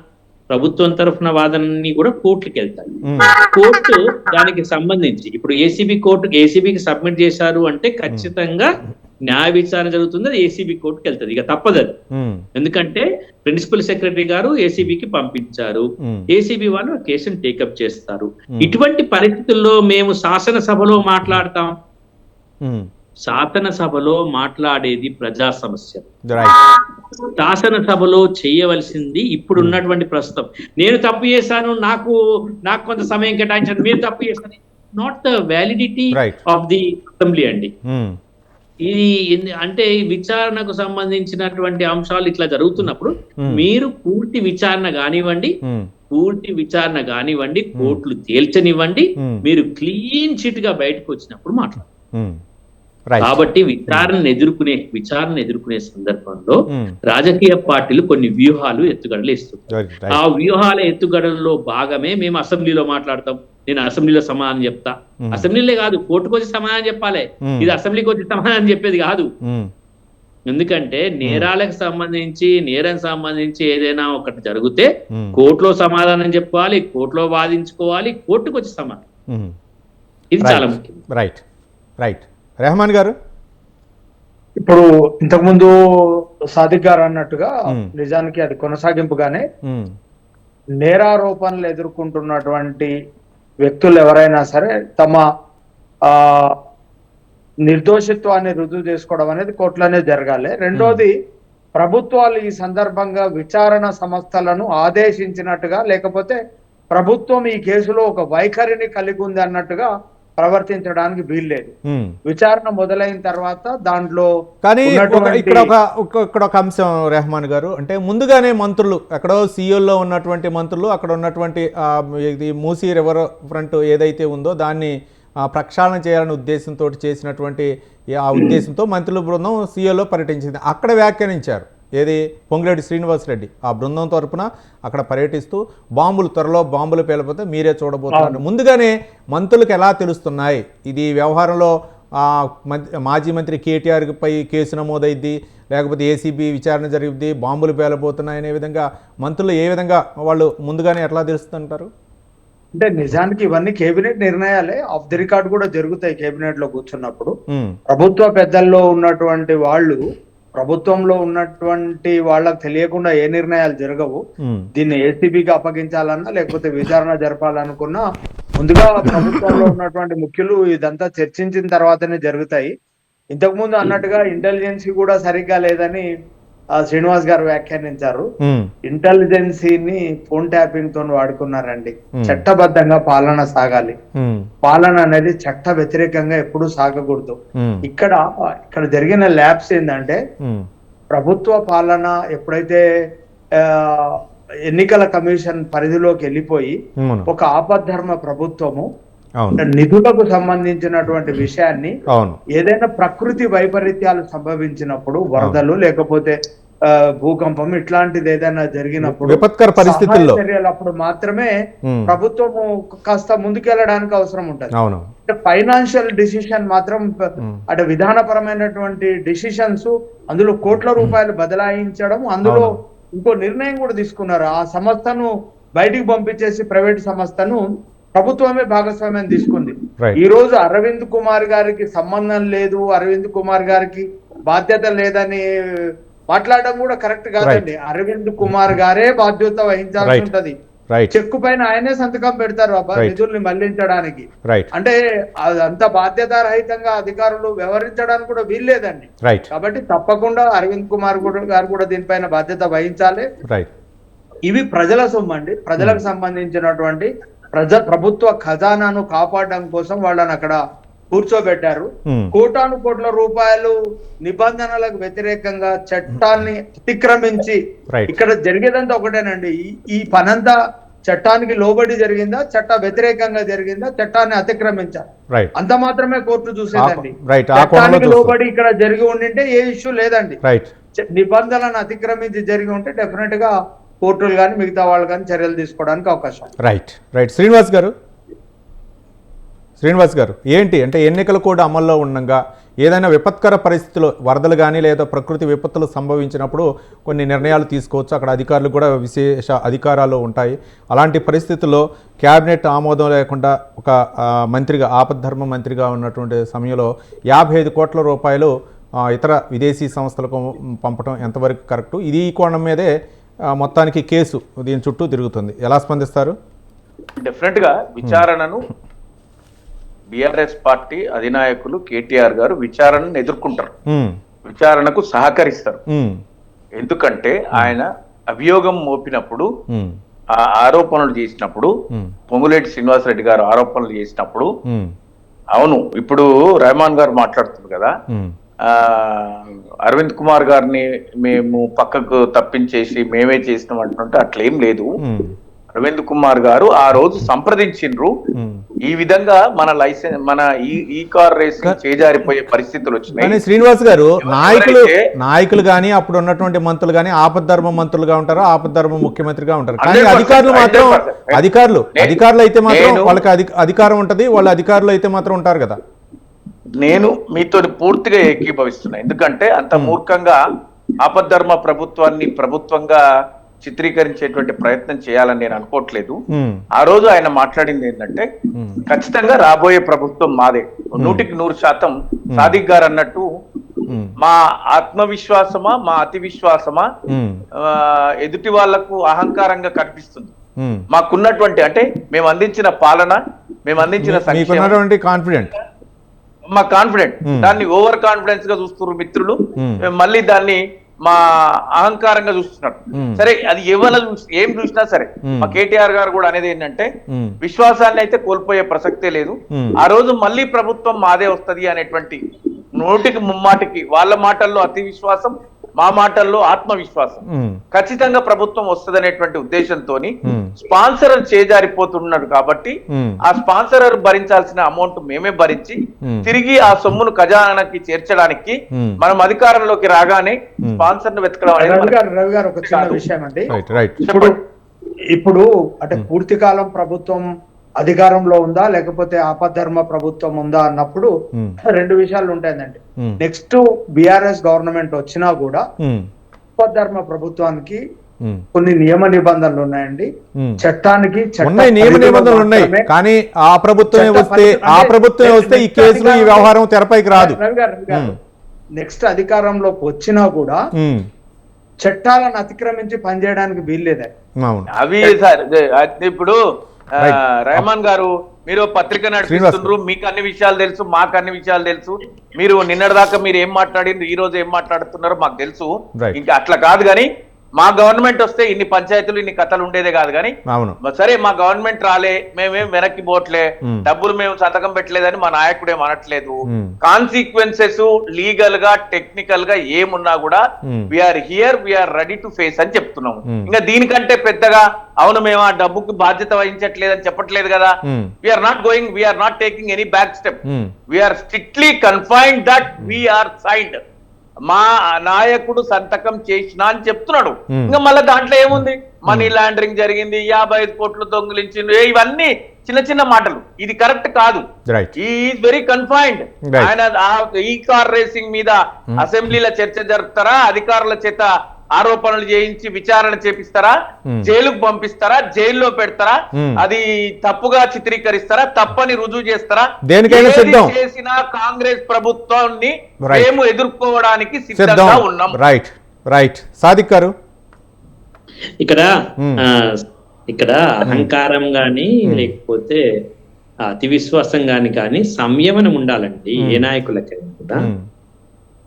ప్రభుత్వం తరఫున వాదనని కూడా కోర్టుకి వెళ్తాయి. కోర్టు దానికి సంబంధించి ఇప్పుడు ఏసీబీకి సబ్మిట్ చేశారు అంటే ఖచ్చితంగా న్యాయ విచారణ జరుగుతుంది, అది ఏసీబీ కోర్టుకి వెళ్తుంది, ఇక తప్పదు అది. ఎందుకంటే ప్రిన్సిపల్ సెక్రటరీ గారు ఏసీబీకి పంపించారు, ఏసీబీ వాళ్ళు ఆ కేసును టేకప్ చేస్తారు. ఇటువంటి పరిస్థితుల్లో మేము శాసనసభలో మాట్లాడతాం. శాసనసభలో మాట్లాడేది ప్రజా సమస్య. శాసనసభలో చేయవలసింది ఇప్పుడున్నటువంటి ప్రస్తుతం, నేను తప్పు చేశాను, నాకు కొంత సమయం కేటాయించాను, మీరు తప్పు చేశాను, not the validity of the assembly అండి. ఇది అంటే విచారణకు సంబంధించినటువంటి అంశాలు ఇట్లా జరుగుతున్నప్పుడు మీరు పూర్తి విచారణ కానివ్వండి, కోర్టులు తేల్చనివ్వండి, మీరు క్లీన్ చిట్ గా బయటకు వచ్చినప్పుడు మాట్లాడు. కాబట్టి విచారణ ఎదుర్కొనే సందర్భంలో రాజకీయ పార్టీలు కొన్ని వ్యూహాలు ఎత్తుగడలు ఇస్తుంది. ఆ వ్యూహాల ఎత్తుగడల్లో భాగమే మేము అసెంబ్లీలో మాట్లాడతాం, నేను అసెంబ్లీలో సమాధానం చెప్తా. అసెంబ్లీలే కాదు, కోర్టుకు వచ్చి సమాధానం చెప్పాలి, ఇది అసెంబ్లీకి వచ్చి సమాధానం చెప్పేది కాదు. ఎందుకంటే నేరం సంబంధించి ఏదైనా ఒకటి జరిగితే కోర్టులో సమాధానం చెప్పాలి, కోర్టులో వాదించుకోవాలి, కోర్టుకు వచ్చి సమాధానం. ఇది చాలా ముఖ్యం. రైట్. రెహమాన్ గారు, ఇప్పుడు ఇంతకుముందు సాదిక్ గారు అన్నట్టుగా నిజానికి అది కొనసాగింపుగానే నేరారోపణలు ఎదుర్కొంటున్నటువంటి వ్యక్తులు ఎవరైనా సరే తమ నిర్దోషిత్వాన్ని రుజువు చేసుకోవడం అనేది కోర్టులోనే జరగాలి. రెండోది, ప్రభుత్వాలు ఈ సందర్భంగా విచారణ సంస్థలను ఆదేశించినట్టుగా, లేకపోతే ప్రభుత్వం ఈ కేసులో ఒక వైఖరిని కలిగి ఉంది అన్నట్టుగా ప్రవర్తించడానికి వీల్లేదు. విచారణ మొదలైన తర్వాత దాంట్లో కానీ ఇక్కడ ఒక అంశం రెహమాన్ గారు, అంటే ముందుగానే మంత్రులు ఎక్కడో సీఎల్లో ఉన్నటువంటి మంత్రులు అక్కడ ఉన్నటువంటి మూసీ రివర్ ఫ్రంట్ ఏదైతే ఉందో దాన్ని ప్రక్షాళన చేయాలనే ఉద్దేశంతో చేసినటువంటి ఆ ఉద్దేశంతో మంత్రుల బృందం సీఎల్లో పర్యటించింది. అక్కడ వ్యాఖ్యానించారు, ఏది పొంగిరెడ్డి శ్రీనివాసరెడ్డి ఆ బృందం తరపున అక్కడ పర్యటిస్తూ త్వరలో బాంబులు పేలిపోతే మీరే చూడబోతున్నారు. ముందుగానే మంత్రులకు ఎలా తెలుస్తున్నాయి ఇది వ్యవహారంలో? మాజీ మంత్రి కేటీఆర్ పై కేసు నమోదైద్ది, లేకపోతే ఏసీబీ విచారణ జరిగిద్ది, బాంబులు పేలబోతున్నాయి అనే విధంగా మంత్రులు ఏ విధంగా వాళ్ళు ముందుగానే ఎట్లా తెలుస్తుంటారు? అంటే నిజానికి ఇవన్నీ కేబినెట్ నిర్ణయాలే, ఆఫ్ ది రికార్డ్ కూడా జరుగుతాయి కేబినెట్ లో కూర్చున్నప్పుడు. ప్రభుత్వ పెద్దల్లో ఉన్నటువంటి వాళ్ళు, ప్రభుత్వంలో ఉన్నటువంటి వాళ్ళకి తెలియకుండా ఏ నిర్ణయాలు జరగవు. దీన్ని ఏసీబీకి అప్పగించాలన్నా లేకపోతే విచారణ జరపాలనుకున్నా ముందుగా ప్రభుత్వంలో ఉన్నటువంటి ముఖ్యులు ఇదంతా చర్చించిన తర్వాతనే జరుగుతాయి. ఇంతకు ముందు అన్నట్టుగా ఇంటెలిజెన్సీ కూడా సరిగ్గా లేదని శ్రీనివాస్ గారు వ్యాఖ్యానించారు. ఇంటెలిజెన్సీని ఫోన్ ట్యాపింగ్ తో వాడుకున్నారండి. చట్టబద్ధంగా పాలన సాగాలి. పాలన అనేది చట్ట వ్యతిరేకంగా ఎప్పుడూ సాగకూడదు. ఇక్కడ జరిగిన ల్యాబ్స్ ఏంటంటే, ప్రభుత్వ పాలన ఎప్పుడైతే ఎన్నికల కమిషన్ పరిధిలోకి వెళ్ళిపోయి ఒక ఆపద్ధర్మ ప్రభుత్వము నిధులకు సంబంధించినటువంటి విషయాన్ని, ఏదైనా ప్రకృతి వైపరీత్యాలు సంభవించినప్పుడు, వరదలు లేకపోతే భూకంపం ఇట్లాంటిది ఏదైనా జరిగినప్పుడు, విపత్కర పరిస్థితుల్లో చర్యలప్పుడు మాత్రమే ప్రభుత్వము కాస్త ముందుకెళ్ళడానికి అవసరం ఉంటుంది. అంటే ఫైనాన్షియల్ డిసిషన్ మాత్రం, అంటే విధానపరమైనటువంటి డిసిషన్స్, అందులో కోట్ల రూపాయలు బదలాయించడం, అందులో ఇంకో నిర్ణయం కూడా తీసుకున్నారు. ఆ సంస్థను బయటికి పంపించేసి ప్రైవేట్ సంస్థను ప్రభుత్వమే భాగస్వామ్యం తీసుకుంది. ఈ రోజు అరవింద్ కుమార్ గారికి సంబంధం లేదు, అరవింద్ కుమార్ గారికి బాధ్యత లేదని మాట్లాడడం కూడా కరెక్ట్ కాదండి. అరవింద్ కుమార్ గారే బాధ్యత వహించాల్సి ఉంటది. చెక్కు పైన ఆయనే సంతకం పెడతారు నిధుల్ని మళ్లించడానికి. అంటే అంత బాధ్యత రహితంగా అధికారులు వ్యవహరించడానికి కూడా వీల్లేదండి. కాబట్టి తప్పకుండా అరవింద్ కుమార్ గారు కూడా దీనిపైన బాధ్యత వహించాలి. ఇవి ప్రజల సొమ్ము అండి. ప్రజలకు సంబంధించినటువంటి ప్రభుత్వ ఖజానాను కాపాడడం కోసం వాళ్ళని అక్కడ కూర్చోబెట్టారు. కోటాను కోట్ల రూపాయలు నిబంధనలకు వ్యతిరేకంగా చట్టాన్ని అతిక్రమించి, ఇక్కడ జరిగేదంతా ఒకటేనండి, ఈ పనంతా చట్టానికి లోబడి జరిగిందా, చట్ట వ్యతిరేకంగా జరిగిందా, చట్టాన్ని అతిక్రమించారు, అంత మాత్రమే కోర్టు చూసేదండి. చట్టానికి లోబడి ఇక్కడ జరిగి ఉండింటే ఏ ఇష్యూ లేదండి. నిబంధనలను అతిక్రమించి జరిగి ఉంటే డెఫినెట్ గా కోర్టులు కానీ మిగతా వాళ్ళు కానీ చర్యలు తీసుకోవడానికి అవకాశం. రైట్ శ్రీనివాస్ గారు ఏంటి అంటే, ఎన్నికలు కూడా అమల్లో ఉండగా ఏదైనా విపత్కర పరిస్థితుల్లో వరదలు కానీ లేదా ప్రకృతి విపత్తులు సంభవించినప్పుడు కొన్ని నిర్ణయాలు తీసుకోవచ్చు. అక్కడ అధికారులు కూడా విశేష అధికారాలు ఉంటాయి. అలాంటి పరిస్థితుల్లో క్యాబినెట్ ఆమోదం లేకుండా ఒక మంత్రిగా, ఆపద్ధర్మ మంత్రిగా ఉన్నటువంటి సమయంలో 55 కోట్ల రూపాయలు ఇతర విదేశీ సంస్థలకు పంపడం ఎంతవరకు కరెక్టు? ఇది ఈ కోణం మీదే మొత్తానికి కేసు దీని చుట్టూ తిరుగుతుంది. ఎలా స్పందిస్తారు? డెఫినెట్ గా విచారణను బిఆర్ఎస్ పార్టీ అధినాయకులు కేటీఆర్ గారు విచారణను ఎదుర్కొంటారు, విచారణకు సహకరిస్తారు. ఎందుకంటే ఆయన అభియోగం మోపినప్పుడు, ఆ ఆరోపణలు చేసినప్పుడు, పొంగులేటి శ్రీనివాసరెడ్డి గారు ఆరోపణలు చేసినప్పుడు, అవును ఇప్పుడు రెహమాన్ గారు మాట్లాడుతున్నారు కదా, అరవింద్ కుమార్ గారిని మేము పక్కకు తప్పించేసి మేమే చేసినాం అంటుంటే అట్లేం లేదు. అరవింద్ కుమార్ గారు ఆ రోజు సంప్రదించిండ్రు. ఈ విధంగా మన లైసెన్స్, మన ఈ కార్ రేసింగ్ చేజారిపోయే పరిస్థితులు వచ్చినాయి. శ్రీనివాస్ గారు, నాయకులు కానీ అప్పుడు ఉన్నటువంటి మంత్రులు కానీ ఆపద్ధర్మ మంత్రులుగా ఉంటారు, ఆపద్ధర్మ ముఖ్యమంత్రిగా ఉంటారు. కానీ అధికారులు మాత్రం అధికారులు అయితే మాత్రం వాళ్ళకి అధికారం ఉంటది, వాళ్ళ అధికారులు అయితే మాత్రం ఉంటారు కదా. నేను మీతో పూర్తిగా ఏకీభవిస్తున్నా. ఎందుకంటే అంత మూర్ఖంగా ఆపద్ధర్మ ప్రభుత్వాన్ని ప్రభుత్వంగా చిత్రీకరించేటువంటి ప్రయత్నం చేయాలని నేను అనుకోవట్లేదు. ఆ రోజు ఆయన మాట్లాడింది ఏంటంటే, ఖచ్చితంగా రాబోయే ప్రభుత్వం మాదే, 100% సాదిక్ గారు అన్నట్టు మా ఆత్మవిశ్వాసమా మా అతి విశ్వాసమా ఎదుటి వాళ్లకు అహంకారంగా కనిపిస్తుంది. మాకున్నటువంటి, అంటే మేము అందించిన పాలన, మేము అందించిన కాన్ఫిడెంట్, మా కాన్ఫిడెంట్, దాన్ని ఓవర్ కాన్ఫిడెన్స్ గా చూస్తున్నారు మిత్రులు. మళ్ళీ దాన్ని మా అహంకారంగా చూస్తున్నారు. సరే, అది ఏం చూసినా సరే, మా కేటీఆర్ గారు కూడా అనేది ఏంటంటే, విశ్వాసాన్ని అయితే కోల్పోయే ప్రసక్తే లేదు. ఆ రోజు మళ్ళీ ప్రభుత్వం మాదే వస్తది అనేటువంటి నోటికి ముమ్మాటికి, వాళ్ళ మాటల్లో అతి విశ్వాసం, మా మాటల్లో ఆత్మవిశ్వాసం, ఖచ్చితంగా ప్రభుత్వం వస్తదనేటువంటి ఉద్దేశంతో స్పాన్సర్ చేజారిపోతున్నారు. కాబట్టి ఆ స్పాన్సర్ భరించాల్సిన అమౌంట్ మేమే భరించి తిరిగి ఆ సొమ్మును ఖజానాకి చేర్చడానికి మనం అధికారంలోకి రాగానే స్పాన్సర్ ను వెతకడం అనేది. రవి గారు, ఒక చిన్న విషయం అండి. ఇప్పుడు అంటే పూర్తి కాలం ప్రభుత్వం అధికారంలో ఉందా లేకపోతే ఆపద్ధర్మ ప్రభుత్వం ఉందా అన్నప్పుడు 2 విషయాలు ఉంటాయండి. నెక్స్ట్ బిఆర్ఎస్ గవర్నమెంట్ వచ్చినా కూడా ఆపద్ధర్మ ప్రభుత్వానికి కొన్ని నియమ నిబంధనలు ఉన్నాయండి. చట్టానికి ఉన్నాయి, నియమ నిబంధనలు ఉన్నాయి, కానీ ఆ ప్రభుత్వమే వస్తే ఈ కేసులు ఈ వ్యవహారం తెరపైకి రాదు. నెక్స్ట్ అధికారంలోకి వచ్చినా కూడా చట్టాలను అతిక్రమించి పనిచేయడానికి వీల్లేదే. అవి సార్ ఇప్పుడు రెహమాన్ గారు మీరు పత్రిక నడిపిస్తున్నారు, మీకు అన్ని విషయాలు తెలుసు, మాకు అన్ని విషయాలు తెలుసు. మీరు నిన్నటిదాకా మీరు ఏం మాట్లాడిండ్రు, ఈ రోజు ఏం మాట్లాడుతున్నారో మాకు తెలుసు. ఇంకా అట్లా కాదు కానీ మా గవర్నమెంట్ వస్తే ఇన్ని పంచాయతీలు ఇన్ని కథలు ఉండేదే కాదు కానీ సరే మా గవర్నమెంట్ రాలే, మేమేం వెనక్కి పోవట్లే, డబ్బులు మేము సంతకం పెట్టలేదని మా నాయకుడు ఏం అనట్లేదు. కాన్సిక్వెన్సెస్ లీగల్ గా టెక్నికల్ గా ఏమున్నా కూడా we are here, we are ready to face అని చెప్తున్నాము. ఇంకా దీనికంటే పెద్దగా అవును మేము ఆ డబ్బుకి బాధ్యత వహించట్లేదని చెప్పట్లేదు కదా. We are not going, we are not taking any back step, we are strictly confined that we are signed. మా నాయకుడు సంతకం చేసినా అని చెప్తున్నాడు. ఇంకా మళ్ళీ దాంట్లో ఏముంది, మనీ లాండరింగ్ జరిగింది, 55 కోట్లు దొంగిలించింది, ఇవన్నీ చిన్న చిన్న మాటలు. ఇది కరెక్ట్ కాదు. Is very confined. ఆయన ఈ కార్ రేసింగ్ మీద అసెంబ్లీలో చర్చ జరుపుతారా, అధికారుల చేత ఆరోపణలు చేయించి విచారణ చేపిస్తారా, జైలుకు పంపిస్తారా, జైల్లో పెడతారా, అది తప్పుగా చిత్రీకరిస్తారా, తప్పని రుజువు చేస్తారా, చేసిన కాంగ్రెస్ ప్రభుత్వాన్ని మేము ఎదుర్కోవడానికి సిద్ధంగా ఉన్నాం. రైట్ రైట్ సాదిక్ గారు, ఇక్కడ అహంకారం గాని లేకపోతే అతి విశ్వాసం కానీ సంయమనం ఉండాలండి. ఏ నాయకులకైనా కూడా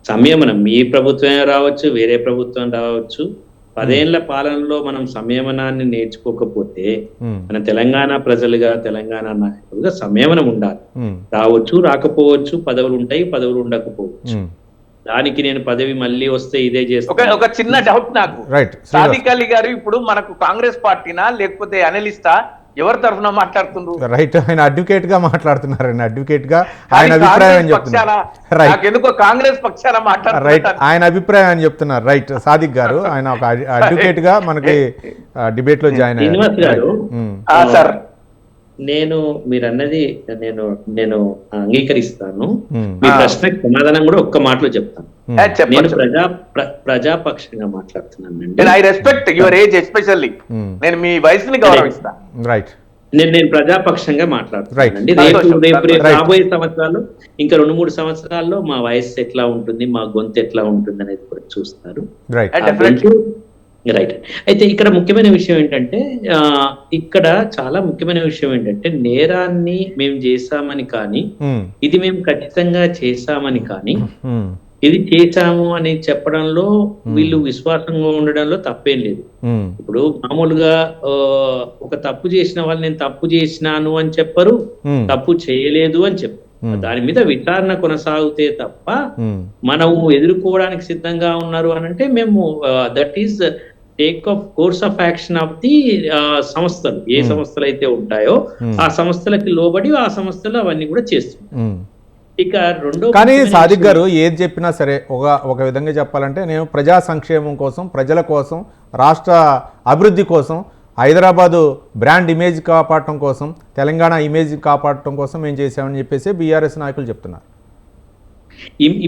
సంయమనం, మీ ప్రభుత్వం రావచ్చు, వేరే ప్రభుత్వం రావచ్చు. 10 ఏళ్ల పాలనలో మనం సంయమనాన్ని నేర్చుకోకపోతే మన తెలంగాణ ప్రజలుగా, తెలంగాణ నాయకులుగా సంయమనం ఉండాలి. రావచ్చు, రాకపోవచ్చు, పదవులు ఉంటాయి, పదవులు ఉండకపోవచ్చు. దానికి నేను పదవి మళ్ళీ వస్తే ఇదే చేస్తాను. ఒక చిన్న డౌట్ నాకు, సాదిక్ అలీ గారు ఇప్పుడు మనకు కాంగ్రెస్ పార్టీనా లేకపోతే అనలిస్టా, ఎవరి తరఫున మాట్లాడుతున్నారు? రైట్, ఆయన అడ్వకేట్ గా మాట్లాడుతున్నారు. అడ్వకేట్ గా ఆయన అభిప్రాయం చెప్తున్నారు. కాంగ్రెస్ పక్షాన మాట్లాడుతున్నారు. రైట్, ఆయన అభిప్రాయం అని చెప్తున్నారు. రైట్, సాదిక్ గారు ఆయన ఒక అడ్వకేట్ గా మనకి డిబేట్ లో జాయిన్ అయ్యారు. నేను మీరన్నది నేను అంగీకరిస్తాను. మీ ప్రశ్నకు సమాధానం కూడా ఒక్క మాటలో చెప్తాను. నేను ప్రజాపక్షంగా మాట్లాడుతున్నాను. I respect your age especially. నేను మీ వయసుని గౌరవిస్తా. రైట్, నేను ప్రజాపక్షంగా మాట్లాడుతున్నానండి. రేపు రాబోయే సంవత్సరాలు, ఇంకా 2-3 సంవత్సరాల్లో మా వయసు ఎట్లా ఉంటుంది, మా గొంతు ఎట్లా ఉంటుంది అనేది కూడా చూస్తారు. రైట్. అయితే ఇక్కడ ముఖ్యమైన విషయం ఏంటంటే, ఇక్కడ చాలా ముఖ్యమైన విషయం ఏంటంటే, నేరాన్ని మేము చేశామని కానీ, ఇది మేము ఖచ్చితంగా చేశామని కానీ, ఇది చేశాము అని చెప్పడంలో వీళ్ళు విశ్వాసంగా ఉండడంలో తప్పేం లేదు. ఇప్పుడు మామూలుగా ఒక తప్పు చేసిన వాళ్ళు నేను తప్పు చేసినాను అని చెప్పరు, తప్పు చేయలేదు అని చెప్పరు. దాని మీద విచారణ కొనసాగితే తప్ప మనం ఎదుర్కోవడానికి సిద్ధంగా ఉన్నారు అని అంటే మేము that is take off course of action of the సంస్థలు, ఏ సంస్థలు అయితే ఉంటాయో ఆ సంస్థలకి లోబడి ఆ సంస్థలు అవన్నీ కూడా చేస్తున్నాయి. ఇక రెండో, కానీ సాదిక్ గారు ఏది చెప్పినా సరే ఒక విధంగా చెప్పాలంటే, నేను ప్రజా సంక్షేమం కోసం, ప్రజల కోసం, రాష్ట్ర అభివృద్ధి కోసం, హైదరాబాదు బ్రాండ్ ఇమేజ్ కాపాడటం కోసం, తెలంగాణ ఇమేజ్ కాపాడటం కోసం మేము చేసామని చెప్పేసి బీఆర్ఎస్ నాయకులు చెప్తున్నారు.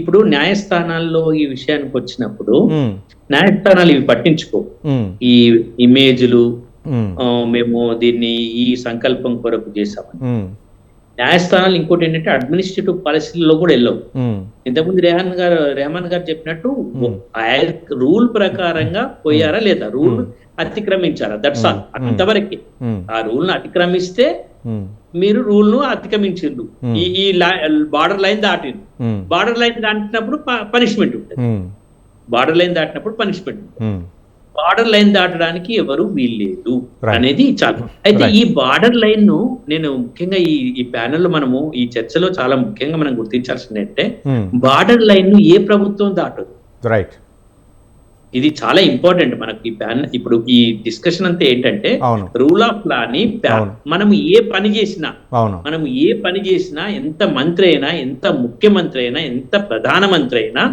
ఇప్పుడు న్యాయస్థానాల్లో ఈ విషయానికి వచ్చినప్పుడు న్యాయస్థానాలు ఇవి పట్టించుకో, ఈ ఇమేజ్లు మేము దీన్ని ఈ సంకల్పం కొరకు చేసామని. న్యాయస్థానాలు ఇంకోటి ఏంటంటే అడ్మినిస్ట్రేటివ్ పాలసీలలో కూడా వెళ్ళవు. ఇంతకుముందు రెహమాన్ గారు చెప్పినట్టు రూల్ ప్రకారంగా పోయారా లేదా, రూల్ అతిక్రమించారా, దట్స్ ఆల్, అంతవరకే. ఆ రూల్ ను అతిక్రమిస్తే మీరు రూల్ ను అతిక్రమించిండ్రు, ఈ బార్డర్ లైన్ దాటిండ్రు. బార్డర్ లైన్ దాటినప్పుడు పనిష్మెంట్ ఉంటుంది. బార్డర్ లైన్ దాటినప్పుడు పనిష్మెంట్ ఉంటుంది. బార్డర్ లైన్ దాటడానికి ఎవరు వీల్లేదు అనేది చాలు. అయితే ఈ బార్డర్ లైన్ ను నేను ముఖ్యంగా ఈ ప్యానెల్ లో మనము ఈ చర్చలో చాలా ముఖ్యంగా మనం గుర్తించాల్సింది అంటే, బార్డర్ లైన్ ను ఏ ప్రభుత్వం దాటదు. రైట్, ఇది చాలా ఇంపార్టెంట్ మనకి. ఈ ప్యానెల్ ఇప్పుడు ఈ డిస్కషన్ అంతా ఏంటంటే, రూల్ ఆఫ్ లా ని మనం ఏ పని చేసినా ఎంత మంత్రి అయినా, ఎంత ముఖ్యమంత్రి అయినా, ఎంత ప్రధానమంత్రి అయినా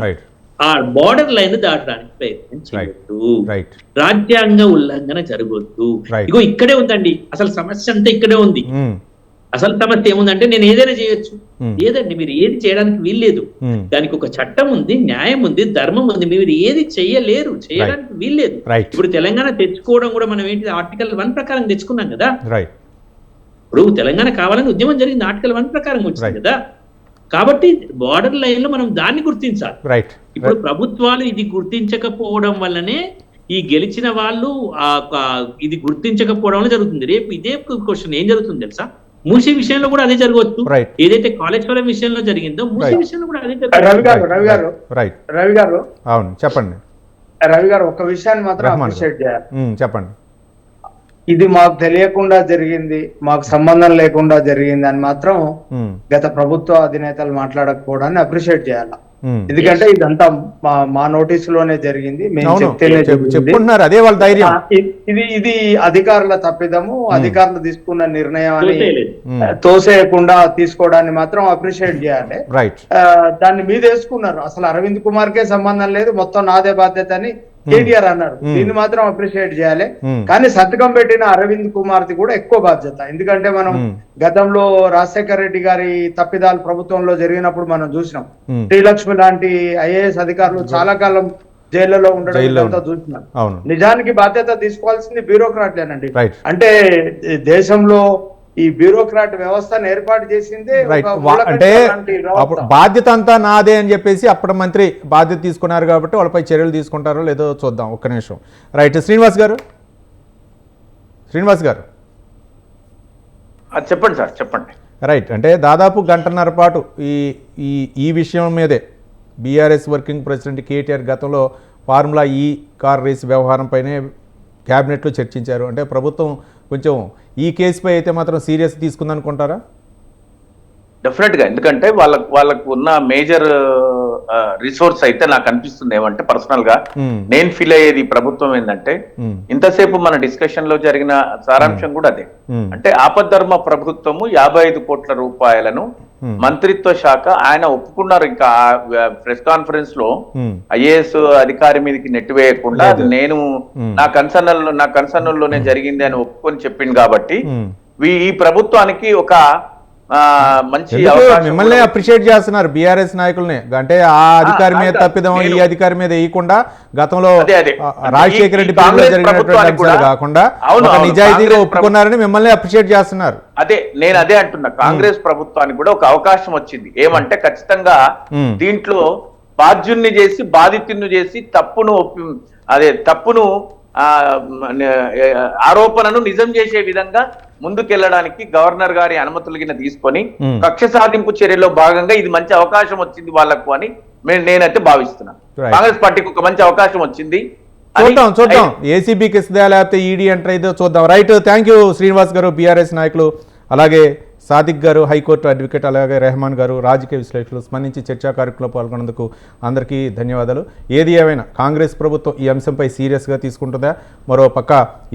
ఆ బార్డర్ లైన్ దాటడానికి ప్రయత్నం చేయొద్దు, రాజ్యాంగ ఉల్లంఘన జరగొద్దు. ఇగో ఇక్కడే ఉందండి అసలు సమస్య అంతా, ఇక్కడే ఉంది. అసలు సమస్య ఏముందంటే నేను ఏదైనా చేయొచ్చు. ఏదండి మీరు ఏది చేయడానికి వీల్లేదు. దానికి ఒక చట్టం ఉంది, న్యాయం ఉంది, ధర్మం ఉంది. మీరు ఏది చేయలేరు, చేయడానికి వీల్లేదు. ఇప్పుడు తెలంగాణ తెచ్చుకోవడం కూడా మనం ఏంటి ఆర్టికల్ 1 ప్రకారం తెచ్చుకున్నాం కదా. ఇప్పుడు తెలంగాణ కావాలని ఉద్యమం జరిగింది, ఆర్టికల్ 1 ప్రకారం వచ్చింది కదా. కాబట్టి బార్డర్ లైన్ లో మనం దాన్ని గుర్తించాలి. ఇప్పుడు ప్రభుత్వాలు ఇది గుర్తించకపోవడం వల్లనే ఈ గెలిచిన వాళ్ళు ఇది గుర్తించకపోవడం వల్ల జరుగుతుంది. రేపు ఇదే క్వశ్చన్ ఏం జరుగుతుంది తెలుసా, మూసీ విషయంలో కూడా అదే జరగవచ్చు. ఏదైతే కాళేశ్వరం విషయంలో జరిగిందో మూసీ విషయంలో కూడా అదే జరుగుతుంది. రవి గారు అవును చెప్పండి. రవి గారు ఒక విషయాన్ని మాత్రం అప్రిషియేట్ చేయాలి. చెప్పండి. ఇది మాకు తెలియకుండా జరిగింది, మాకు సంబంధం లేకుండా జరిగింది అని మాత్రం గత ప్రభుత్వ అధినేతలు మాట్లాడకపోవడాన్ని అప్రిషియేట్ చేయాలి. ఎందుకంటే ఇదంతా మా నోటీసులోనే జరిగింది, మేము చెప్తున్నారు, అదే వాళ్ళ ధైర్యం. ఇది అధికారుల తప్పిదము, అధికారులు తీసుకున్న నిర్ణయాన్ని తోసేయకుండా తీసుకోవడాన్ని మాత్రం అప్రిషియేట్ చేయాలి. దాన్ని మీద వేసుకున్నారు, అసలు అరవింద్ కుమార్ కే సంబంధం లేదు, మొత్తం నాదే బాధ్యత అని కేటీఆర్ అన్నారు. దీన్ని మాత్రం అప్రిషియేట్ చేయాలి. కానీ సంతకం పెట్టిన అరవింద్ కుమార్ ది కూడా ఎక్కువ బాధ్యత. ఎందుకంటే మనం గతంలో రాజశేఖర రెడ్డి గారి తప్పిదాలు ప్రభుత్వంలో జరిగినప్పుడు మనం చూసినాం. శ్రీలక్ష్మి లాంటి ఐఏఎస్ అధికారులు చాలా కాలం జైళ్లలో ఉండడం చూసినాం. నిజానికి బాధ్యత తీసుకోవాల్సింది బ్యూరోక్రాట్లేనండి. అంటే దేశంలో ఈ బ్యూరోక్రాట్ వ్యవస్థను ఏర్పాటు చేసిందే. అంటే బాధ్యత అంతా నాదే అని చెప్పేసి అప్పుడు మంత్రి బాధ్యత తీసుకున్నారు కాబట్టి వాళ్ళపై చర్యలు తీసుకుంటారో లేదో చూద్దాం. ఒక్క నిమిషం. శ్రీనివాస్ గారు చెప్పండి సార్, చెప్పండి. అంటే దాదాపు గంటన్నర పాటు ఈ విషయం మీదే బీఆర్ఎస్ వర్కింగ్ ప్రెసిడెంట్ కేటీఆర్ గతంలో ఫార్ములా ఈ కార్ రేస్ వ్యవహారంపైనే క్యాబినెట్లో చర్చించారు. అంటే ప్రభుత్వం కొంచెం ఈ కేసుపై అయితే మాత్రం సీరియస్ తీసుకుందనుకుంటారా? డెఫినెట్ గా. ఎందుకంటే వాళ్ళకు ఉన్న మేజర్ రిసోర్స్ అయితే నాకు అనిపిస్తుంది ఏమంటే, పర్సనల్ గా నేను ఫీల్ అయ్యేది ప్రభుత్వం ఏంటంటే, ఇంతసేపు మన డిస్కషన్ లో జరిగిన సారాంశం కూడా అదే. అంటే ఆపద్ధర్మ ప్రభుత్వము 55 కోట్ల రూపాయలను మంత్రిత్వ శాఖ ఆయన ఒప్పుకున్నారు. ఇంకా ప్రెస్ కాన్ఫరెన్స్ లో ఐఏఎస్ అధికారి మీదకి నెట్టివేయకుండా నేను నా కన్సర్న్లోనే జరిగింది అని ఒప్పుకొని చెప్పింది. కాబట్టి ఈ ప్రభుత్వానికి ఒక మంచి మిమ్మల్ని అప్రిషియేట్ చేస్తున్నారు బీఆర్ఎస్ నాయకుల్ని. అంటే ఆ అధికారి మీద తప్పిదం ఈ అధికారి మీద వేయకుండా గతంలో రాజశేఖర రెడ్డి జరిగినటువంటి అంశాలు కాకుండా నిజాయితీగా ఒప్పుకున్నారని మిమ్మల్ని అప్రిషియేట్ చేస్తున్నారు. నేను అదే అంటున్నా. కాంగ్రెస్ ప్రభుత్వానికి కూడా ఒక అవకాశం వచ్చింది. ఏమంటే ఖచ్చితంగా దీంట్లో బాధ్యుణ్ణి చేసి బాధితుని చేసి తప్పును ఆరోపణను నిజం చేసే విధంగా ముందుకెళ్లడానికి గవర్నర్ గారి అనుమతులు తీసుకొని కక్ష సాధింపు చర్యలో భాగంగా ఇది మంచి అవకాశం వచ్చింది వాళ్లకు అని నేనైతే భావిస్తున్నాను. కాంగ్రెస్ పార్టీకి ఒక మంచి అవకాశం వచ్చింది. చూద్దాం ఏసీబీకి ఇస్తుందా లేకపోతే ఈడీ ఎంటర్ అయితే చూద్దాం. థ్యాంక్ యూ శ్రీనివాస్ గారు, బీఆర్ఎస్ నాయకులు, అలాగే సాదిక్ గారు, హైకోర్టు అడ్వకేట్, అలాగే రెహమాన్ గారు, రాజకీయ విశ్లేషకులు స్పందించి చర్చా కార్యక్రమంలో పాల్గొన్నందుకు అందరికీ ధన్యవాదాలు. ఏది ఏమైనా కాంగ్రెస్ ప్రభుత్వం ఈ అంశంపై సీరియస్గా తీసుకుంటుందా? మరో పక్క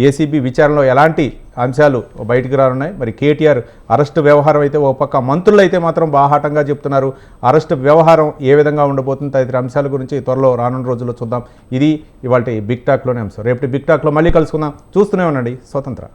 ఏసీబీ విచారణలో ఎలాంటి అంశాలు బయటికి రానున్నాయి? మరి కేటీఆర్ అరెస్టు వ్యవహారం అయితే ఓ పక్క, మంత్రులు అయితే మాత్రం బాహాటంగా చెప్తున్నారు. అరెస్టు వ్యవహారం ఏ విధంగా ఉండబోతుంది తదితర అంశాల గురించి త్వరలో రానున్న రోజుల్లో చూద్దాం. ఇది ఇవాళ బిగ్ టాక్లోనే అంశం. రేపటి బిగ్ టాక్లో మళ్ళీ కలుసుకుందాం. చూస్తూనే ఉండండి స్వతంత్ర.